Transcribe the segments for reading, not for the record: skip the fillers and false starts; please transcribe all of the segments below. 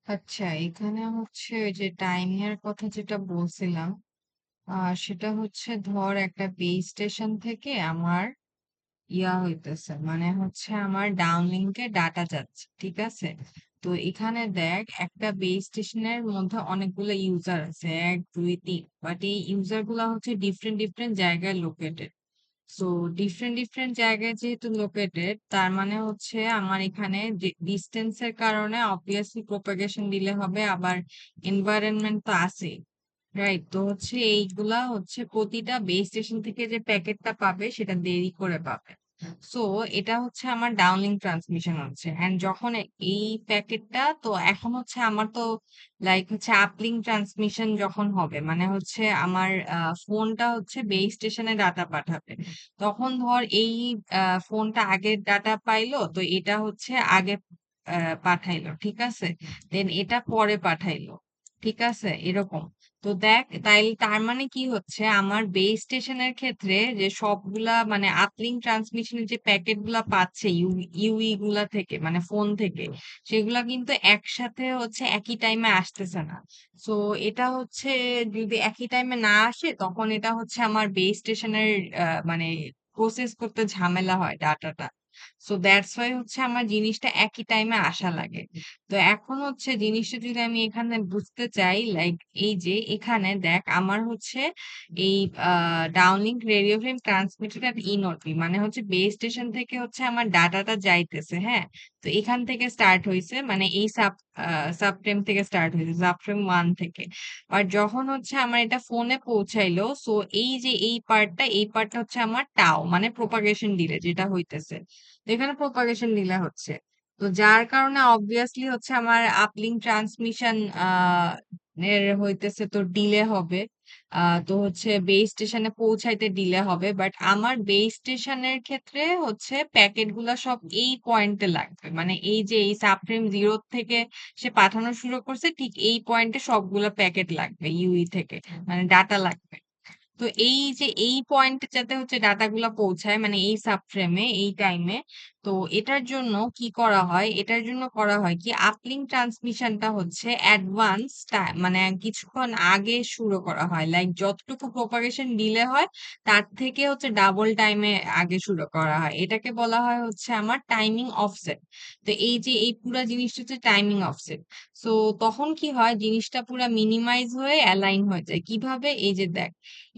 আচ্ছা, এখানে হচ্ছে ওই যে টাইমিং এর কথা যেটা বলছিলাম, সেটা হচ্ছে ধর একটা বেস স্টেশন থেকে আমার হইতেছে। মানে হচ্ছে আমার ডাউনলিংকে ডাটা যাচ্ছে। ঠিক আছে? তো এখানে দেখ একটা বেস স্টেশনের মধ্যে অনেকগুলো ইউজার আছে। ১, ২, ৩। বাট এই ইউজার গুলা হচ্ছে ডিফারেন্ট ডিফারেন্ট জায়গায় লোকেটেড। সো ডিফারেন্ট ডিফারেন্ট জায়গায় যেহেতু লোকেটেড, তার মানে হচ্ছে আমার এখানে ডিস্টেন্সের কারণে অবভিয়াসলি প্রপাগেশন দিলে হবে, আবার এনভায়রনমেন্ট তো আছেই। রাইট? তো হচ্ছে এইগুলা হচ্ছে প্রতিটা বেস স্টেশন থেকে যে প্যাকেটটা পাবে সেটা দেরি করে পাবে। সো এটা হচ্ছে আমার ডাউনলিংক ট্রান্সমিশন হচ্ছে। এন্ড যখন এই প্যাকেটটা, তো এখন হচ্ছে আমার তো লাইক হচ্ছে আপলিংক ট্রান্সমিশন যখন হবে, মানে হচ্ছে আমার ফোনটা হচ্ছে বেস স্টেশনে ডাটা পাঠাবে। তখন ধর এই ফোনটা আগে ডাটা পাইলো, তো এটা হচ্ছে আগে পাঠাইলো। ঠিক আছে? দেন এটা পরে পাঠাইলো। ঠিক আছে? এরকম। তো দেখ, তার মানে কি হচ্ছে, আমার বেস স্টেশনের ক্ষেত্রে যে সবগুলা মানে আপলিংক ট্রান্সমিশনের যে প্যাকেট গুলা পাচ্ছে ইউই গুলা থেকে, মানে ফোন থেকে, সেগুলা কিন্তু একসাথে হচ্ছে একই টাইমে আসতেছে না। সো এটা হচ্ছে যদি একই টাইমে না আসে, তখন এটা হচ্ছে আমার বেস স্টেশনের মানে প্রসেস করতে ঝামেলা হয় ডাটাটা। সো দ্যাটস ওয়াই হচ্ছে আমার জিনিসটা একই টাইমে আসা লাগে। তো এখন হচ্ছে জিনিসটা যদি আমি এখানে বুঝতে চাই, লাইক এই যে এখানে দেখ আমার হচ্ছে এই ডাউনলিংক রেডিও ফ্রেম ট্রান্সমিটেড এট ইনওরবি, মানে হচ্ছে বেস স্টেশন থেকে হচ্ছে আমার ডাটাটা যাইতেছে। হ্যাঁ, তো এখান থেকে স্টার্ট হয়েছে, মানে এই সাবফ্রেম থেকে স্টার্ট হয়েছে, সাবফ্রেম 1 থেকে। আর যখন হচ্ছে আমার এটা ফোনে পৌঁছাইলো, সো এই যে এই পার্টটা হচ্ছে আমার টাও, মানে প্রোপাগেশন ডিলে যেটা হইতেছে। তো এখানে প্রোপাগেশন ডিলে হচ্ছে। তো যার কারণে অবভিয়াসলি হচ্ছে আমার আপলিংক ট্রান্সমিশন এর হইতেছে তো ডিলে হবে। তো হচ্ছে বেস স্টেশনে পৌঁছাইতে ডিলে হবে, বাট আমার বেস স্টেশনের ক্ষেত্রে হচ্ছে প্যাকেট গুলা সব এই পয়েন্টে লাগবে, মানে এই যে এই সাবফ্রেম 0 থেকে সে পাঠানো শুরু করছে, ঠিক এই পয়েন্টে সবগুলা প্যাকেট লাগবে ইউই থেকে, মানে ডাটা লাগবে। তো এই যে এই পয়েন্টে যাতে হচ্ছে ডাটাগুলা পৌঁছায়, মানে এই সাবফ্রেমে এই টাইমে, তো এটার জন্য কি করা হয়, এটার জন্য করা হয় কি, আপলিংক ট্রান্সমিশনটা হচ্ছে অ্যাডভান্স, মানে কিছুক্ষণ আগে শুরু করা হয়, লাইক যতটুকু প্রপাগেশন ডিলে হয় তার থেকে হচ্ছে ডাবল টাইমে আগে শুরু করা হয়। এটাকে বলা হয় হচ্ছে আমার টাইমিং অফসেট। তো এই যে এই পুরা জিনিসটা হচ্ছে টাইমিং অফসেট। সো তখন কি হয়, জিনিসটা পুরা মিনিমাইজ হয়ে অ্যালাইন হয়ে যায়। কিভাবে? এই যে দেখ,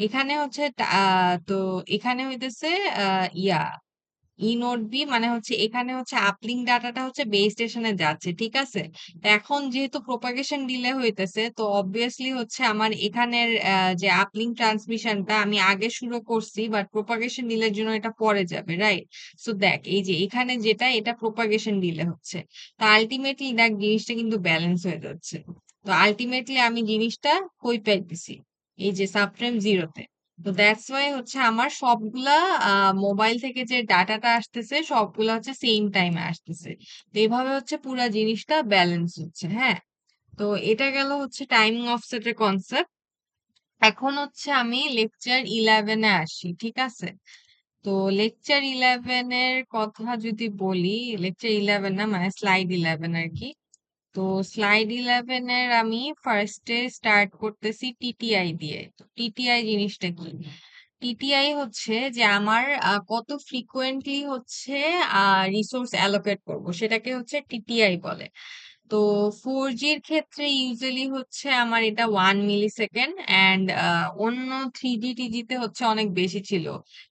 এখানে হচ্ছে তো এখানে হইতেছে ইয়া ই নোট বি, মানে হচ্ছে এখানে হচ্ছে আপলিংক ডাটাটা হচ্ছে বেস স্টেশনে যাচ্ছে। ঠিক আছে? তো এখন যেহেতু প্রপাগেশন ডিলে হইতেছে, তো অবভিয়াসলি হচ্ছে আমার এখানের যে আপলিংক ট্রান্সমিশনটা আমি আগে শুরু করছি, বাট প্রপাগেশন ডিলের জন্য এটা পরে যাবে। রাইট? সো দেখ, এই যে এখানে যেটা, এটা প্রপাগেশন ডিলে হচ্ছে। তো আলটিমেটলি দেখ জিনিসটা কিন্তু ব্যালেন্স হয়ে যাচ্ছে। তো আলটিমেটলি আমি জিনিসটা কই পাইতেছি, এই যে সাবফ্রেম জিরোতে। তো দ্যাটস ওয়াই হচ্ছে আমার সবগুলা মোবাইল থেকে যে ডাটাটা আসতেছে সবগুলা হচ্ছে সেম টাইমে আসতেছে। তো এইভাবে হচ্ছে পুরা জিনিসটা ব্যালেন্স হচ্ছে। হ্যাঁ, তো এটা গেল হচ্ছে টাইমিং অফসেটের কনসেপ্ট। এখন হচ্ছে আমি লেকচার 11-এ আসি। ঠিক আছে? তো লেকচার 11 এর কথা যদি বলি, লেকচার 11 না, মানে স্লাইড 11 আর কি। তো স্লাইড 11 এর আমি ফার্স্টে স্টার্ট করতেছি টিটিআই দিয়ে। তো টিটিআই জিনিসটা কি? টিটিআই হচ্ছে যে আমার কত ফ্রিকোয়েন্টলি হচ্ছে রিসোর্স অ্যালোকেট করব, সেটাকে হচ্ছে টিটিআই বলে। তো 4G এর ক্ষেত্রে ইউজুয়ালি হচ্ছে আমার এটা 1 মিলি সেকেন্ড, অ্যান্ড অন্য 3G তে হচ্ছে অনেক বেশি ছিল,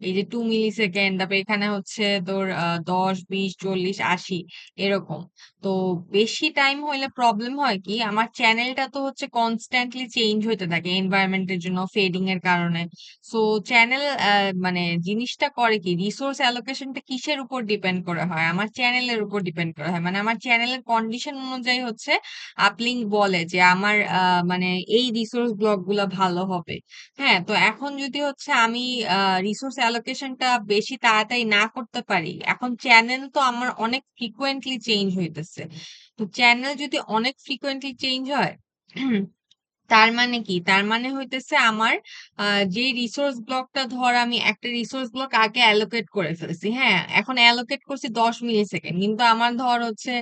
এই যে 2 মিলি সেকেন্ড, তারপরে এখানে হচ্ছে তোর 10, 20, 40, 80 এরকম। তো বেশি টাইম হইলে প্রবলেম হয় কি, আমার চ্যানেলটা তো হচ্ছে কনস্ট্যান্টলি চেঞ্জ হইতে থাকে এনভায়রনমেন্টের জন্য, ফেডিং এর কারণে। সো চ্যানেল মানে জিনিসটা করে কি, রিসোর্স অ্যালোকেশনটা কিসের উপর ডিপেন্ড করে হয়, আমার চ্যানেলের উপর ডিপেন্ড করা হয়, মানে আমার চ্যানেলের কন্ডিশন অনুযায়ী হচ্ছে আপলিঙ্ক বলে যে আমার মানে এই রিসোর্স ব্লক গুলা ভালো হবে। হ্যাঁ, তো এখন যদি হচ্ছে আমি রিসোর্স অ্যালোকেশনটা বেশি তাড়াতাড়ি না করতে পারি, এখন চ্যানেল তো আমার অনেক ফ্রিকুয়েন্টলি চেঞ্জ হইতেছে। তো চ্যানেল যদি অনেক ফ্রিকুয়েন্টলি চেঞ্জ হয় তার মানে কি? তার মানে হইতেছে আমার যে রিসোর্স ব্লকটা ধর আমি একটা রিসোর্স ব্লক আগে অ্যালোকেট করে ফেলছি। হ্যাঁ? এখন অ্যালোকেট করছি ১০ মিলি সেকেন্ড। কিন্তু আমার ধর হচ্ছে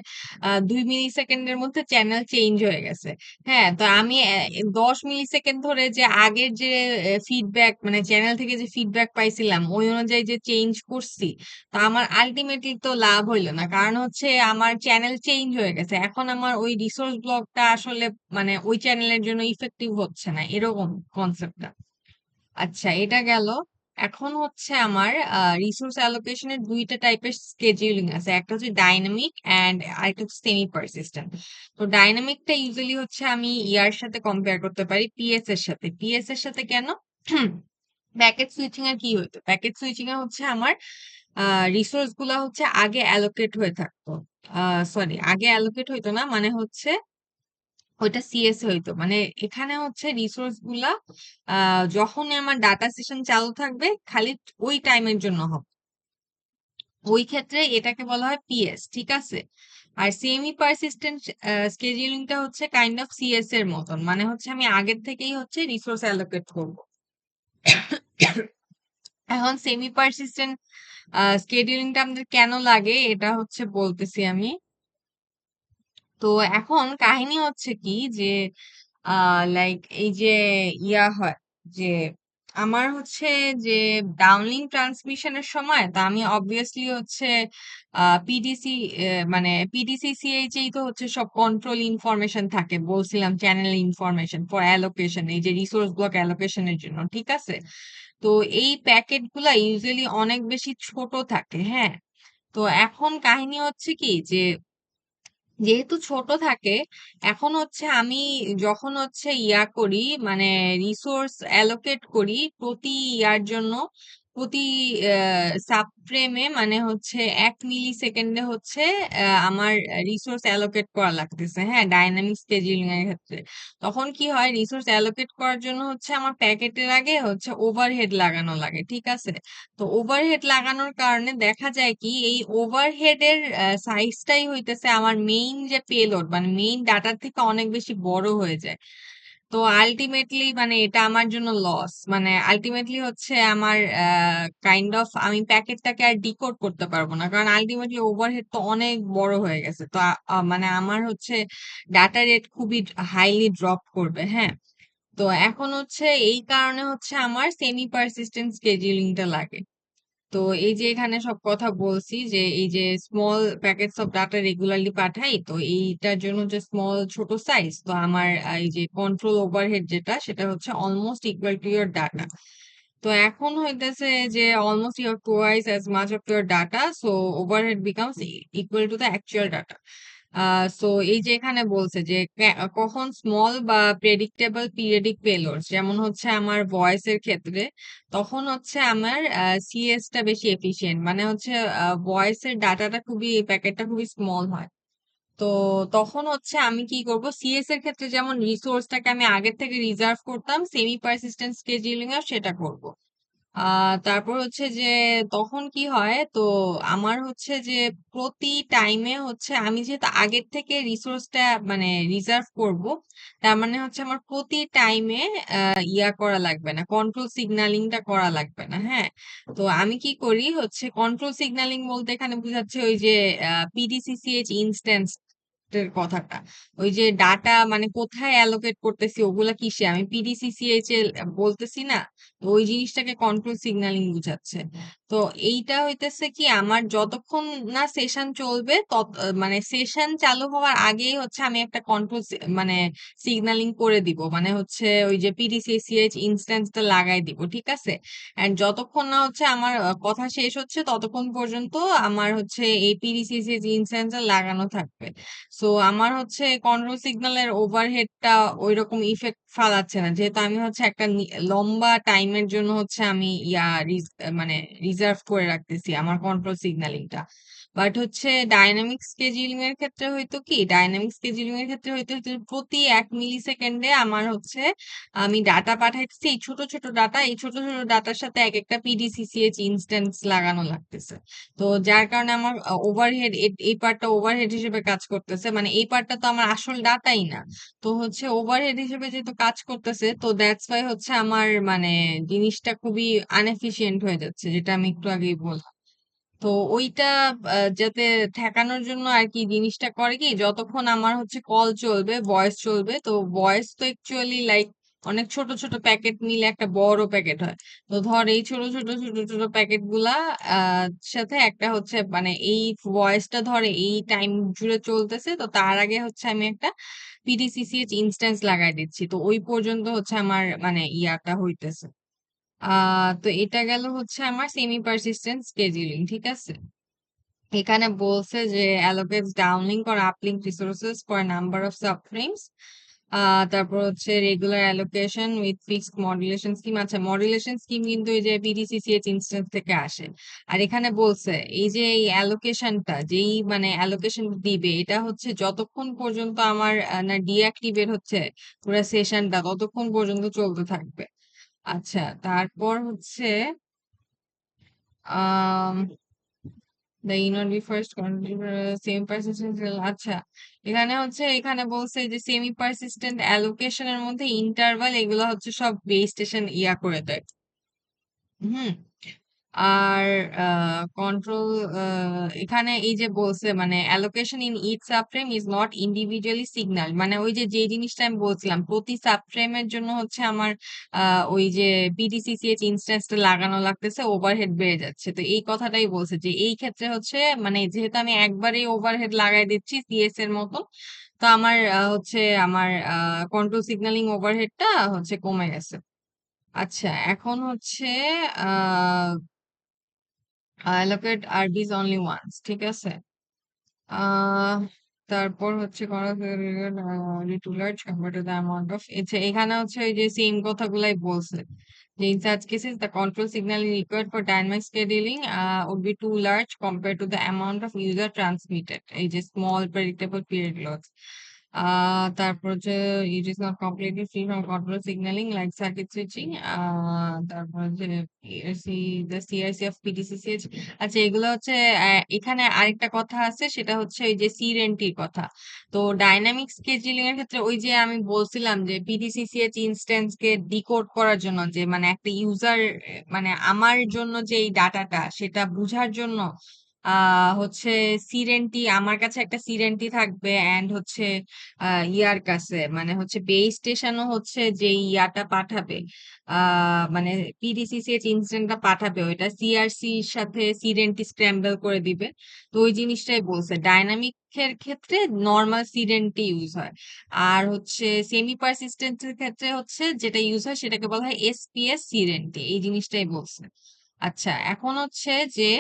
২ মিলি সেকেন্ডের মধ্যে চ্যানেল চেঞ্জ হয়ে গেছে। হ্যাঁ? তো আমি ১০ মিলি সেকেন্ড ধরে যে আগের যে ফিডব্যাক মানে চ্যানেল থেকে যে ফিডব্যাক পাইছিলাম ওই অনুযায়ী যে চেঞ্জ করছি, তো আমার আল্টিমেটলি তো লাভ হইল না। কারণ হচ্ছে আমার চ্যানেল চেঞ্জ হয়ে গেছে। এখন আমার ওই রিসোর্স ব্লকটা আসলে মানে ওই চ্যানেলের জন্য ইফেক্টিভ হচ্ছে না। এরকম কনসেপ্টটা। আচ্ছা এটা গেল। এখন হচ্ছে আমার রিসোর্স অ্যালোকেশন এর ২ টা টাইপের স্কেডিউলিং আছে। একটা হচ্ছে ডাইনামিক অ্যান্ড আরেকটা হচ্ছে সেমি পারসিস্টেন্ট। তো ডাইনামিকটা ইউজুয়ালি হচ্ছে আমি ইয়ার সাথে কম্পেয়ার করতে পারি পিএস এর সাথে। পিএস এর সাথে কেন? প্যাকেট সুইচিং এর কি হইতো? প্যাকেট সুইচিং এ হচ্ছে আমার রিসোর্স গুলা হচ্ছে আগে অ্যালোকেট হয়ে থাকতো। সরি আগে অ্যালোকেট হইতো না মানে হচ্ছে ওইটা সিএস হইতো। মানে এখানে হচ্ছে রিসোর্স গুলা যখনই আমার ডাটা সেশন চালু থাকবে খালি ওই টাইমের জন্য হবে। ওই ক্ষেত্রে এটাকে বলা হয় পিএস। ঠিক আছে? আর সেমি পারসিস্টেন্ট স্কেডিউলিংটা হচ্ছে কাইন্ড অফ সিএস এর মতন। মানে হচ্ছে আমি আগের থেকেই হচ্ছে রিসোর্স অ্যালোকেট করব। এখন সেমি পারসিস্টেন্ট স্কেডিউলিংটা আমাদের কেন লাগে এটা হচ্ছে বলতেছি আমি। তো এখন কাহিনী হচ্ছে কি যে লাইক এই যে ইয়া হয় যে আমার হচ্ছে যে ডাউনলিংক ট্রান্সমিশনের সময় তা আমি অবভিয়াসলি হচ্ছে পিডিসি মানে পিডিসিসিএইচ এই তো হচ্ছে সব কন্ট্রোল ইনফরমেশন থাকে বলছিলাম চ্যানেল ইনফরমেশন ফর অ্যালোকেশন এই যে রিসোর্স ব্লক অ্যালোকেশনের জন্য ঠিক আছে তো এই প্যাকেট গুলা ইউজুয়ালি অনেক বেশি ছোট থাকে হ্যাঁ তো এখন কাহিনী হচ্ছে কি যে যেহেতু ছোট থাকে এখন হচ্ছে আমি যখন হচ্ছে ইয়া করি মানে রিসোর্স অ্যালোকেট করি প্রতি ইয়ার জন্য প্রতি সাবফ্রেমে মানে হচ্ছে ১ মিলি সেকেন্ডে হচ্ছে আমার রিসোর্স অ্যালোকেট করা লাগতেছে হ্যাঁ ডাইনামিক স্কেডিউলিং এর ক্ষেত্রে তখন কি হয় রিসোর্স অ্যালোকেট করার জন্য হচ্ছে আমার প্যাকেটের আগে হচ্ছে ওভারহেড লাগানো লাগে ঠিক আছে তো ওভারহেড লাগানোর কারণে দেখা যায় কি এই ওভারহেডের সাইজটাই হইতেছে আমার মেইন যে পেলোড মানে মেইন ডাটার থেকে অনেক বেশি বড় হয়ে যায় তো আলটিমেটলি মানে এটা আমার জন্য লস মানে আলটিমেটলি হচ্ছে আমার কাইন্ড অফ আমি প্যাকেটটাকে আর ডিকোড করতে পারবো না কারণ আলটিমেটলি ওভারহেড তো অনেক বড় হয়ে গেছে তো মানে আমার হচ্ছে ডাটা রেট খুবই হাইলি ড্রপ করবে হ্যাঁ তো এখন হচ্ছে এই কারণে হচ্ছে আমার সেমি পারসিস্টেন্ট স্কেডিউলিংটা লাগে তো এই যে এখানে সব কথা বলছি যে এই যে small packets of data regularly পাঠাই তো এইটার জন্য যে স্মল ছোট সাইজ তো আমার এই যে কন্ট্রোল ওভারহেড যেটা সেটা হচ্ছে almost equal to your data তো এখন হইতেছে যে almost your twice as much of your data so overhead becomes equal to the actual data so এই যে এখানে বলছে যে কখন স্মল বা প্রেডিক্টেবল পিরিয়ডিক পেলোডস যেমন হচ্ছে আমার ভয়েসের ক্ষেত্রে তখন হচ্ছে আমার সিএস টা বেশি এফিশিয়েন্ট মানে হচ্ছে ভয়েসের ডাটাটা খুবই প্যাকেটটা খুবই স্মল হয় তো তখন হচ্ছে আমি কি করব সিএস এর ক্ষেত্রে যেমন রিসোর্সটাকে আমি আগের থেকে রিজার্ভ করতাম সেমি পারসিস্টেন্ট স্কেডিউলিং এও সেটা করব তারপর হচ্ছে যে তখন কি হয় তো আমার হচ্ছে যে প্রতি টাইমে হচ্ছে আমি যেহেতু আগের থেকে রিসোর্সটা মানে রিজার্ভ করব তার মানে হচ্ছে আমার প্রতি টাইমে ইয়া করা লাগবে না কন্ট্রোল সিগন্যালিংটা করা লাগবে না হ্যাঁ তো আমি কি করি হচ্ছে কন্ট্রোল সিগন্যালিং বলতে এখানে বুঝাচ্ছে ওই যে পিডিসিসিএইচ ইনস্ট্যান্স এর কথাটা ওই যে ডাটা মানে কোথায় অ্যালোকেট করতেছি ওগুলা কিসে আমি পিডিসিসিএইচ এ বলতেছি না তো ওই জিনিসটাকে কন্ট্রোল সিগন্যালিং বুঝাচ্ছে তো এইটা হইতেছে কি আমার যতক্ষণ না সেশন চলবে তত মানে সেশন চালু হওয়ার আগেই হচ্ছে আমি একটা কন্ট্রোল মানে সিগন্যালিং করে দিব মানে হচ্ছে ওই যে পিডিসিসিএইচ ইনস্ট্যান্সটা লাগাই দিব ঠিক আছে এন্ড যতক্ষণ না হচ্ছে আমার কথা শেষ হচ্ছে ততক্ষণ পর্যন্ত আমার হচ্ছে এই পিডিসিসিএইচ ইনস্ট্যান্সটা লাগানো থাকবে সো আমার হচ্ছে কন্ট্রোল সিগন্যালের ওভারহেডটা ওইরকম ইফেক্ট ফালাচ্ছে না যেহেতু আমি হচ্ছে একটা লম্বা টাইমের জন্য হচ্ছে আমি মানে রিজার্ভ করে রাখতেছি আমার কন্ট্রোল সিগন্যালিংটা বাট হচ্ছে ডাইনামিক স্কেডিউলিং এর ক্ষেত্রে হয়তো কি, ডাইনামিক স্কেডিউলিং এর ক্ষেত্রে হয়তো হচ্ছে প্রতি 1 মিলি সেকেন্ডে আমার হচ্ছে আমি ডাটা পাঠাইতেছি, এই ছোট ছোট ডাটা, এই ছোট ছোট ডাটার সাথে এক একটা পিডিসিসিএইচ ইনস্ট্যান্স লাগানো লাগতেছে। তো যার কারণে আমার ওভারহেড, এই পার্টটা ওভারহেড হিসেবে কাজ করতেছে, মানে এই পার্টটা তো আমার আসল ডাটাই না। তো হচ্ছে ওভারহেড হিসেবে যেহেতু কাজ করতেছে, তো দ্যাটস ওয়াই হচ্ছে আমার মানে জিনিসটা খুবই আনএফিশিয়েন্ট হয়ে যাচ্ছে, যেটা আমি একটু আগেই বললাম। তো ওইটা যাতে ঠেকানোর জন্য আর কি জিনিসটা করে কি, যতক্ষণ আমার হচ্ছে কল চলবে, ভয়েস চলবে, তো ভয়েস তো অ্যাকচুয়ালি লাইক অনেক ছোট ছোট প্যাকেট মিলে একটা বড় প্যাকেট হয়। তো ধর এই ছোট ছোট ছোট ছোট প্যাকেট গুলা সাথে একটা হচ্ছে মানে এই ভয়েসটা ধরে এই টাইম জুড়ে চলতেছে, তো তার আগে হচ্ছে আমি একটা পিডিসিসিএইচ ইনস্ট্যান্স লাগাই দিচ্ছি, তো ওই পর্যন্ত হচ্ছে আমার মানে ইয়াটা হইতেছে। তো এটা গেল হচ্ছে আমার সেমি পারসিস্টেন্ট স্কেডিউলিং, ঠিক আছে। এখানে বলছে যে allocates downlink or uplink resources for a number of subframes। তারপর হচ্ছে regular allocation with fixed modulation scheme. আচ্ছা, মডুলেশন স্কিম কিন্তু এই যে বিডিসিসিএইচ ইনস্ট্যান্স থেকে আসে। আর এখানে বলছে এই যে এই অ্যালোকেশনটা, যেই মানে অ্যালোকেশন দিবে, এটা হচ্ছে যতক্ষণ পর্যন্ত আমার না ডিঅ্যাক্টিভেট হচ্ছে পুরো সেশনটা, ততক্ষণ পর্যন্ত চলতে থাকবে। আচ্ছা, তারপর হচ্ছে আহ The inward refers semi persistent. আচ্ছা, এখানে হচ্ছে এখানে বলছে যে সেমি পারসিস্টেন্ট অ্যালোকেশনের মধ্যে ইন্টারভাল এগুলো হচ্ছে সব বেস স্টেশন ইয়া করে দেয়। হুম। আর কন্ট্রোল, এখানে এই যে বলছে মানে allocation in each subframe is not individually signal, মানে ওই যে যে জিনিসটা আমি বলছিলাম প্রতি সাবফ্রেমের জন্য হচ্ছে আমার ওই যে পিডিসিসিএইচ ইনস্ট্যান্সটা লাগানো লাগতেছে, ওভারহেড বেড়ে যাচ্ছে। তো এই কথাটাই বলছে যে এই ক্ষেত্রে হচ্ছে মানে যেহেতু আমি একবারেই ওভারহেড লাগাই দিচ্ছি সিএস এর মতন, তো আমার হচ্ছে আমার কন্ট্রোল সিগন্যালিং ওভারহেডটা হচ্ছে কমে গেছে। আচ্ছা, এখন হচ্ছে আহ allocate RBs only once, ঠিক আছে। আহ তারপর হচ্ছে too large compare to the amount of, এখানে হচ্ছে ওই যে সেম কথাগুলাই বলছে যে in such cases the control signal required for dynamic scheduling would be too large compared to the amount of user transmitted, এই যে small predictable period loads। তারপর হচ্ছে it is not completely free from control signaling like circuit switching। তারপর হচ্ছে PRC, the CRC of PDCCH। আচ্ছা, এগুলো হচ্ছে এখানে আরেকটা কথা আছে, সেটা হচ্ছে ওই যে সিরেন্টির কথা। তো ডাইনামিক স্কেজুলিং এর ক্ষেত্রে ওই যে আমি বলছিলাম যে পিডিসিসিএইচ ইনস্ট্যান্স কে ডিকোড করার জন্য যে মানে একটা ইউজার মানে আমার জন্য যে এই ডাটাটা সেটা বুঝার জন্য হচ্ছে সিরেন্টি, আমার কাছে একটা সিরেন্টি থাকবে, এন্ড হচ্ছে ইয়ার কাছে মানে হচ্ছে বেস স্টেশনও হচ্ছে যে ইয়াটা পাঠাবে, মানে পিডিসিসিএইচ ইনস্ট্যান্টটা পাঠাবে, ওইটা সিআরসির সাথে সিরেন্টি স্ক্র্যাম্বল করে দিবে। তো ওই জিনিসটাই বলছে ডাইনামিক এর ক্ষেত্রে নর্মাল সিরেন্টি ইউজ হয়। আর হচ্ছে সেমি পারসিস্টেন্ট এর ক্ষেত্রে হচ্ছে যেটা ইউজ হয় সেটাকে বলা হয় এসপিএস সিরেন্টি, এই জিনিসটাই বলছে। আচ্ছা, এখন হচ্ছে যে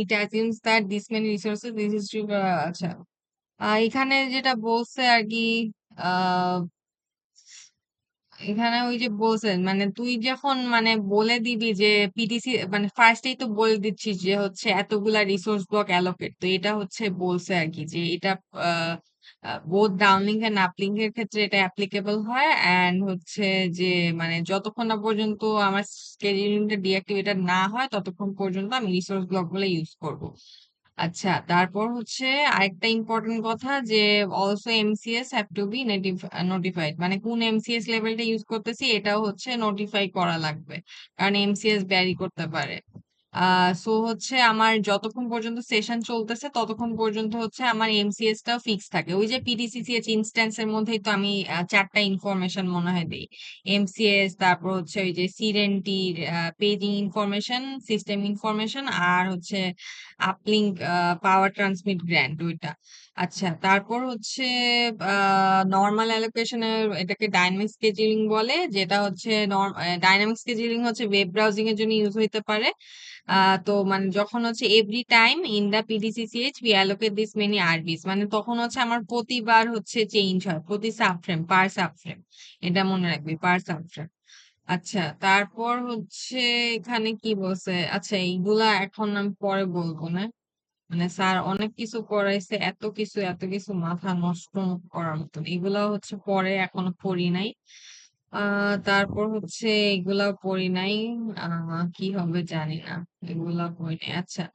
it assumes that this many resources this is to আচ্ছা, এখানে যেটা বলছে আর কি, আহ এখানে ওই যে বলছেন মানে তুই যখন মানে বলে দিবি যে পিটিসি মানে ফার্স্টেই তো বলে দিচ্ছিস যে হচ্ছে এতগুলা রিসোর্স ব্লক অ্যালোকেট, তো এটা হচ্ছে বলছে আর কি যে এটা বোথ ডাউনলিঙ্ক এন্ড আপলিঙ্ক এর ক্ষেত্রে এটা অ্যাপ্লিকেবল হয়, এন্ড হচ্ছে যে মানে যতক্ষণ না পর্যন্ত আমার স্কেডিউলিংটা ডিঅ্যাক্টিভেটেড না হয় ততক্ষণ পর্যন্ত আমি রিসোর্স ব্লক গুলো ইউজ করব। আচ্ছা, তারপর হচ্ছে আরেকটা ইম্পর্টেন্ট কথা যে also MCS have to be notified, মানে কোন এমসিএস লেভেলটা ইউজ করতেছি এটাও হচ্ছে নোটিফাই করা লাগবে, কারণ এমসিএস ভ্যারি করতে পারে। সো হচ্ছে আমার যতক্ষণ পর্যন্ত সেশন চলতেছে ততক্ষণ পর্যন্ত হচ্ছে আমার এমসিএস টাও ফিক্স থাকে। ওই যে পিডিসিসিএইচ ইনস্ট্যান্সের মধ্যেই তো আমি চারটা ইনফরমেশন মনে হয় দিই, এমসিএস, তারপর হচ্ছে ওই যে সিরেন্টির পেজিং ইনফরমেশন, সিস্টেম ইনফরমেশন, আর হচ্ছে আপলিঙ্ক পাওয়ার ট্রান্সমিট গ্র্যান্ড ওইটা। আচ্ছা, তারপর হচ্ছে নর্মাল অ্যালোকেশনের এটাকে ডাইনামিক স্কেজুলিং বলে, যেটা হচ্ছে ডাইনামিক স্কেজুলিং হচ্ছে ওয়েব ব্রাউজিং এর জন্য ইউজ হইতে পারে। তো মানে যখন হচ্ছে every time in the PDCCH we allocate this many RBs, মানে তখন হচ্ছে আমার প্রতিবার হচ্ছে চেঞ্জ হয় প্রতি সাবফ্রেম, পার সাবফ্রেম, এটা মনে রাখবি, পার সাবফ্রেম। আচ্ছা, তারপর হচ্ছে এখানে কি বলছে? আচ্ছা, এইগুলা এখন আমি পরে বলবো না। মানে স্যার অনেক কিছু করাইছে, এত কিছু মাথা নষ্ট করার মতন। এগুলা হচ্ছে পরে এখনো পড়ি নাই। তারপর হচ্ছে এগুলা পড়ি নাই। কি হবে জানি না। এগুলা পড়ি নাই। আচ্ছা।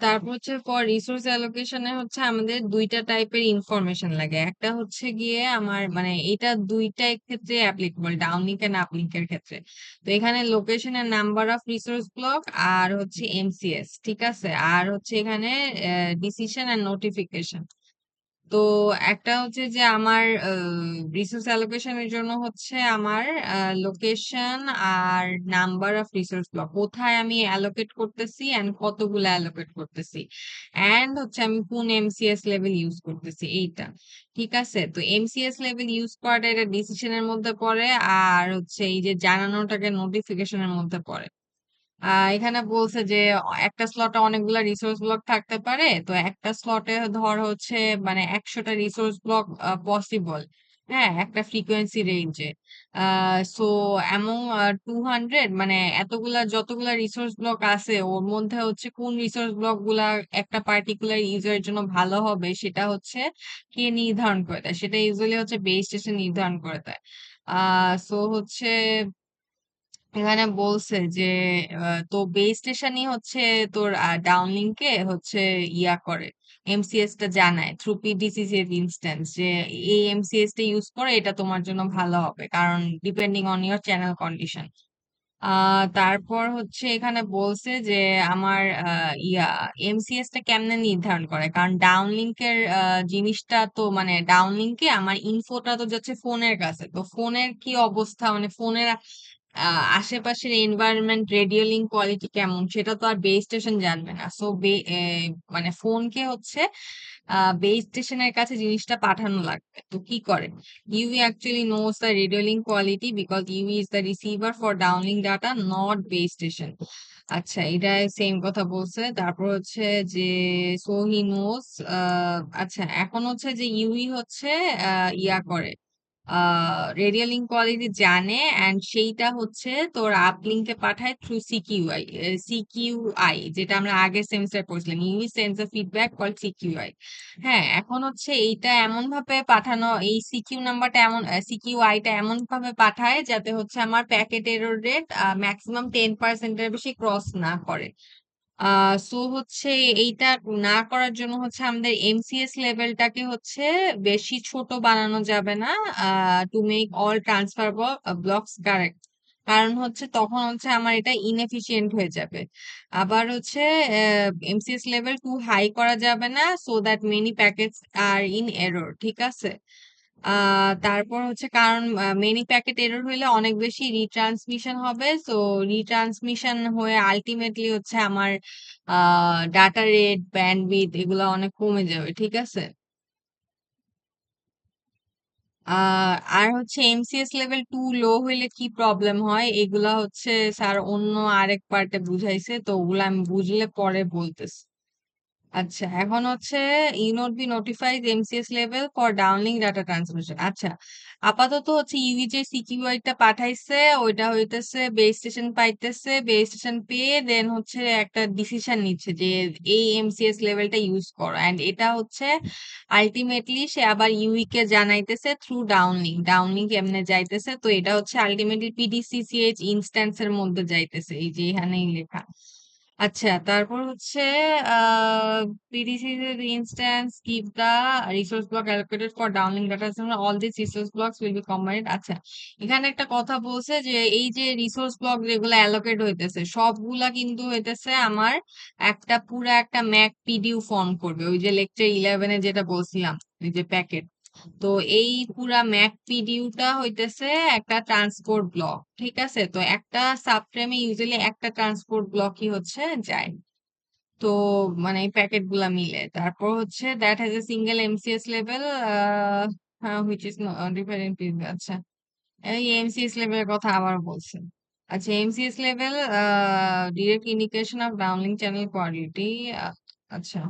তারপর হচ্ছে ফর রিসোর্স অ্যালোকেশনে হচ্ছে আমাদের দুইটা টাইপের ইনফরমেশন লাগে। একটা হচ্ছে গিয়ে আমার মানে এটা দুইটা ক্ষেত্রে অ্যাপ্লিকেবল, ডাউনলিংক এন্ড আপলিংকের ক্ষেত্রে। তো এখানে location and number of resource block আর হচ্ছে এমসিএস, ঠিক আছে? আর হচ্ছে এখানে ডিসিশন এন্ড নোটিফিকেশন। তো একটা হচ্ছে যে আমার রিসোর্স অ্যালোকেশনের জন্য হচ্ছে আমার লোকেশন আর নাম্বার অফ রিসোর্স ব্লক, কোথায় আমি অ্যালোকেট করতেছি এন্ড কতগুলো অ্যালোকেট করতেছি, এন্ড হচ্ছে আমি কোন এমসিএস লেভেল ইউজ করতেছি এইটা। ঠিক আছে, তো এমসিএস লেভেল ইউজ করাটা এটা ডিসিশনের মধ্যে পড়ে, আর হচ্ছে এই যে জানানোটাকে নোটিফিকেশনের মধ্যে পড়ে। এখানে বলছে যে একটা স্লটে অনেকগুলা রিসোর্স ব্লক থাকতে পারে। তো একটা স্লটে ধর হচ্ছে মানে 100টা রিসোর্স ব্লক পসিবল। হ্যাঁ, একটা ফ্রিকোয়েন্সি রেঞ্জে। সো এমন 200 মানে এতগুলা যতগুলা রিসোর্স ব্লক আছে ওর মধ্যে হচ্ছে কোন রিসোর্স ব্লক গুলা একটা পার্টিকুলার ইউজারের জন্য ভালো হবে সেটা হচ্ছে কে নির্ধারণ করে দেয়, সেটা ইউজুয়ালি হচ্ছে বেস স্টেশন নির্ধারণ করে দেয়। সো হচ্ছে এখানে বলছে যে তো বেস স্টেশনই হচ্ছে তোর ডাউনলিংকে হচ্ছে ইয়া করে, এমসিএস টা জানায় থ্রু পিডিসিসি এর ইনস্ট্যান্স যে এই এমসিএস টা ইউজ করে এটা তোমার জন্য ভালো হবে, কারণ depending on your channel condition. তারপর হচ্ছে এখানে বলছে যে আমার এমসিএস টা কেমনে নির্ধারণ করে, কারণ ডাউনলিংকের জিনিসটা তো মানে ডাউনলিংকে আমার ইনফোটা তো যাচ্ছে ফোনের কাছে, তো ফোনের কি অবস্থা মানে ফোনের আশেপাশের এনভায়রনমেন্ট রেডিও লিঙ্ক কোয়ালিটি কেমন সেটা তো আর বেস স্টেশন জানবে না। সো মানে ফোনকে হচ্ছে বেস স্টেশনের কাছে জিনিসটা পাঠানো লাগবে। তো কি করে, UE actually knows the radio link quality because UE is the receiver for downlink data, not base station. আচ্ছা, এটা সেম কথা বলছে। তারপর হচ্ছে যে সো হি নোস। আচ্ছা, এখন হচ্ছে যে ইউই হচ্ছে ইয়া করে, রেডিও লিঙ্ক কোয়ালিটি জানে এন্ড সেইটা হচ্ছে তোর আপলিংকে পাঠায় থ্রু সিকিউআই। সিকিউআই যেটা আমরা আগের সেমিস্টার পড়ছিলাম, ইউই সেন্ডস আ ফিডব্যাক কল্ড সিকিউআই। হ্যাঁ, এখন হচ্ছে এইটা এমন ভাবে পাঠানো, এই সিকিউ নাম্বারটা এমন, সিকিউআইটা এমন ভাবে পাঠায় যাতে হচ্ছে আমার প্যাকেট এরর রেট ম্যাক্সিমাম 10% বেশি ক্রস না করে। সো হচ্ছে এইটা না করার জন্য হচ্ছে আমাদের এমসিএস লেভেলটাকে হচ্ছে বেশি ছোট বানানো যাবে না, to make all transfer blocks correct. কারণ হচ্ছে তখন হচ্ছে আমার এটা ইনএফিশিয়েন্ট হয়ে যাবে। আবার হচ্ছে এমসিএস লেভেল টু হাই করা যাবে না, so that many packets are in error, ঠিক আছে? তারপর হচ্ছে কারণ মেনি প্যাকেট এরর হইলে অনেক বেশি রিট্রান্সমিশন হবে, সো রিট্রান্সমিশন হয়ে আলটিমেটলি হচ্ছে আমার ডাটা রেট ব্যান্ডউইথ এগুলো অনেক কমে যাবে, ঠিক আছে? আর হচ্ছে এমসিএস লেভেল টু লো হইলে কি প্রবলেম হয় এগুলা হচ্ছে স্যার অন্য আরেক পার্টে বুঝাইছে, তো ওগুলা আমি বুঝলে পরে বলতেছি। আচ্ছা, এখন হচ্ছে e node B notified MCS level for downlink data transmission. আচ্ছা, আপাতত হচ্ছে ইউই যে সিকিউআই টা পাঠাইছে ওইটা হইতেছে বেস স্টেশন পাইতেছে, বেস স্টেশন পেয়ে দেন হচ্ছে একটা ডিসিশন নিচ্ছে যে এই এমসিএস লেভেলটা ইউজ করো, এন্ড এটা হচ্ছে আলটিমেটলি সে আবার ইউই কে জানাইতেছে থ্রু ডাউনলিং, ডাউনলিং কেমনে যাইতেছে, তো এটা হচ্ছে আলটিমেটলি পিডিসিসিএইচ ইনস্ট্যান্স এর মধ্যে যাইতেছে, এই যে এখানেই লেখা। আচ্ছা, তারপর হচ্ছে PDC instance give the resource block allocated for downlink data system. All these resource blocks will be combined. আচ্ছা, এখানে একটা কথা বলছে যে এই যে রিসোর্স ব্লক যেগুলো অ্যালোকেট হইতেছে সবগুলা কিন্তু হইতেছে আমার একটা পুরা একটা ম্যাক পিডিউ ফর্ম করবে, ওই যে লেকচার 11-এ যেটা বলছিলাম, ওই যে প্যাকেট। তো এই পুরা ম্যাক পিডিউটা হইতেছে একটা ট্রান্সপোর্ট ব্লক, ঠিক আছে? তো একটা সাবফ্রেমে ইউজুয়ালি একটা ট্রান্সপোর্ট ব্লকই হচ্ছে যায়। তো মানে এই প্যাকেট গুলা মিলে তারপর হচ্ছে that has a single MCS level which is different. আচ্ছা, এই এমসিএস লেভেলের কথা আবার বলছে। আচ্ছা, MCS level direct indication of downlink channel quality. আচ্ছা,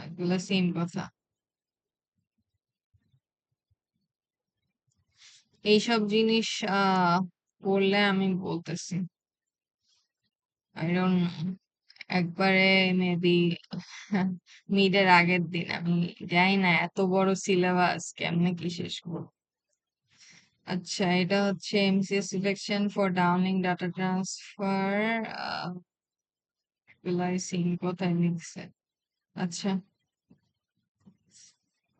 এগুলো সেম কথা। এইসব জিনিস আহ করলে আমি বলতেছি, আই ডোন্ট নো, একবারে মেবি মিডের আগের দিন, আমি জানি না এত বড় সিলেবাস কেমনে কি শেষ করব। আচ্ছা, এটা হচ্ছে MCS selection for downlink data transfer, সিং কোথায় লিখছে? আচ্ছা,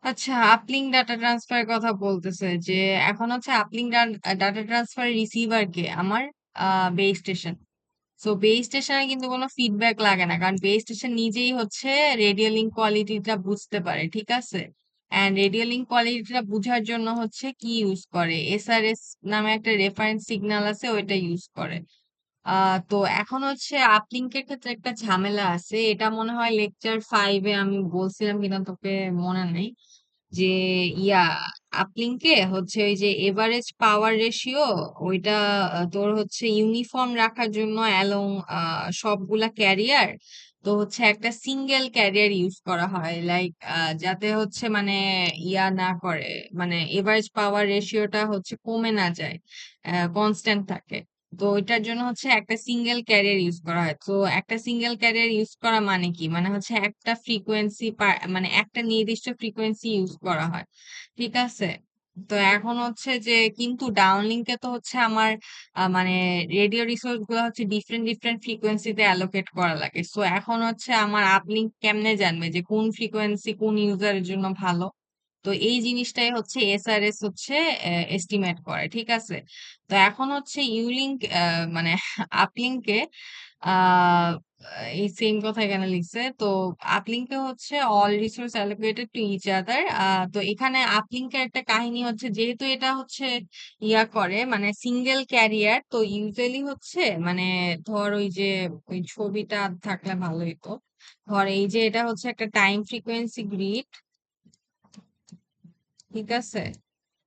আচ্ছা, আপলিং ডাটা ট্রান্সফার কথা বলতেছে যে এখন হচ্ছে আপলিং ডাটা ট্রান্সফার রিসিভার কে আমার বেস স্টেশন। সো বেস স্টেশনে কিন্তু কোনো ফিডব্যাক লাগে না, কারণ বেস স্টেশন নিজেই হচ্ছে রেডিও লিঙ্ক কোয়ালিটিটা বুঝতে পারে, ঠিক আছে? এন্ড রেডিও লিঙ্ক কোয়ালিটিটা বুঝার জন্য হচ্ছে কি ইউজ করে, এসআরএস নামে একটা রেফারেন্স সিগন্যাল আছে, ওইটা ইউজ করে। তো এখন হচ্ছে আপলিঙ্কের ক্ষেত্রে একটা ঝামেলা আছে, এটা মনে হয় লেকচার 5-এ আমি বলছিলাম কিনা তোকে মনে নেই, যে ইয়া আপলিঙ্কে হচ্ছে ওই যে এভারেজ পাওয়ার রেশিও, ওইটা তোর হচ্ছে ইউনিফর্ম রাখার জন্য অ্যালং সবগুলা ক্যারিয়ার, তো হচ্ছে একটা সিঙ্গেল ক্যারিয়ার ইউজ করা হয়, লাইক যাতে হচ্ছে মানে ইয়া না করে, মানে এভারেজ পাওয়ার রেশিওটা হচ্ছে কমে না যায়, কনস্ট্যান্ট থাকে। তো ওইটার জন্য হচ্ছে একটা সিঙ্গেল ক্যারিয়ার ইউজ করা হয়। তো একটা সিঙ্গেল ক্যারিয়ার ইউজ করা মানে কি, মানে হচ্ছে একটা ফ্রিকোয়েন্সি, মানে একটা নির্দিষ্ট ফ্রিকোয়েন্সি ইউজ করা হয়, ঠিক আছে? তো এখন হচ্ছে যে কিন্তু ডাউনলিংকে তো হচ্ছে আমার মানে রেডিও রিসোর্স গুলো হচ্ছে ডিফারেন্ট ডিফারেন্ট ফ্রিকোয়েন্সিতে অ্যালোকেট করা লাগে। সো এখন হচ্ছে আমার আপলিঙ্ক কেমনে জানবে যে কোন ফ্রিকোয়েন্সি কোন ইউজারের জন্য ভালো? তো এই জিনিসটাই হচ্ছে এসআরএস হচ্ছে এস্টিমেট করে, ঠিক আছে? তো এখন হচ্ছে ইউলিঙ্ক মানে আপলিঙ্কে আহ এই সেম কথা এখানে লিখছে। তো আপলিঙ্কে হচ্ছে all resource allocated to each other. তো এখানে আপলিঙ্কের একটা কাহিনী হচ্ছে, যেহেতু এটা হচ্ছে ইয়া করে মানে সিঙ্গেল ক্যারিয়ার, তো ইউজুয়ালি হচ্ছে মানে ধর ওই যে ওই ছবিটা থাকলে ভালোই তো, ধর এই যে এটা হচ্ছে একটা টাইম ফ্রিকোয়েন্সি গ্রিড, ঠিক আছে?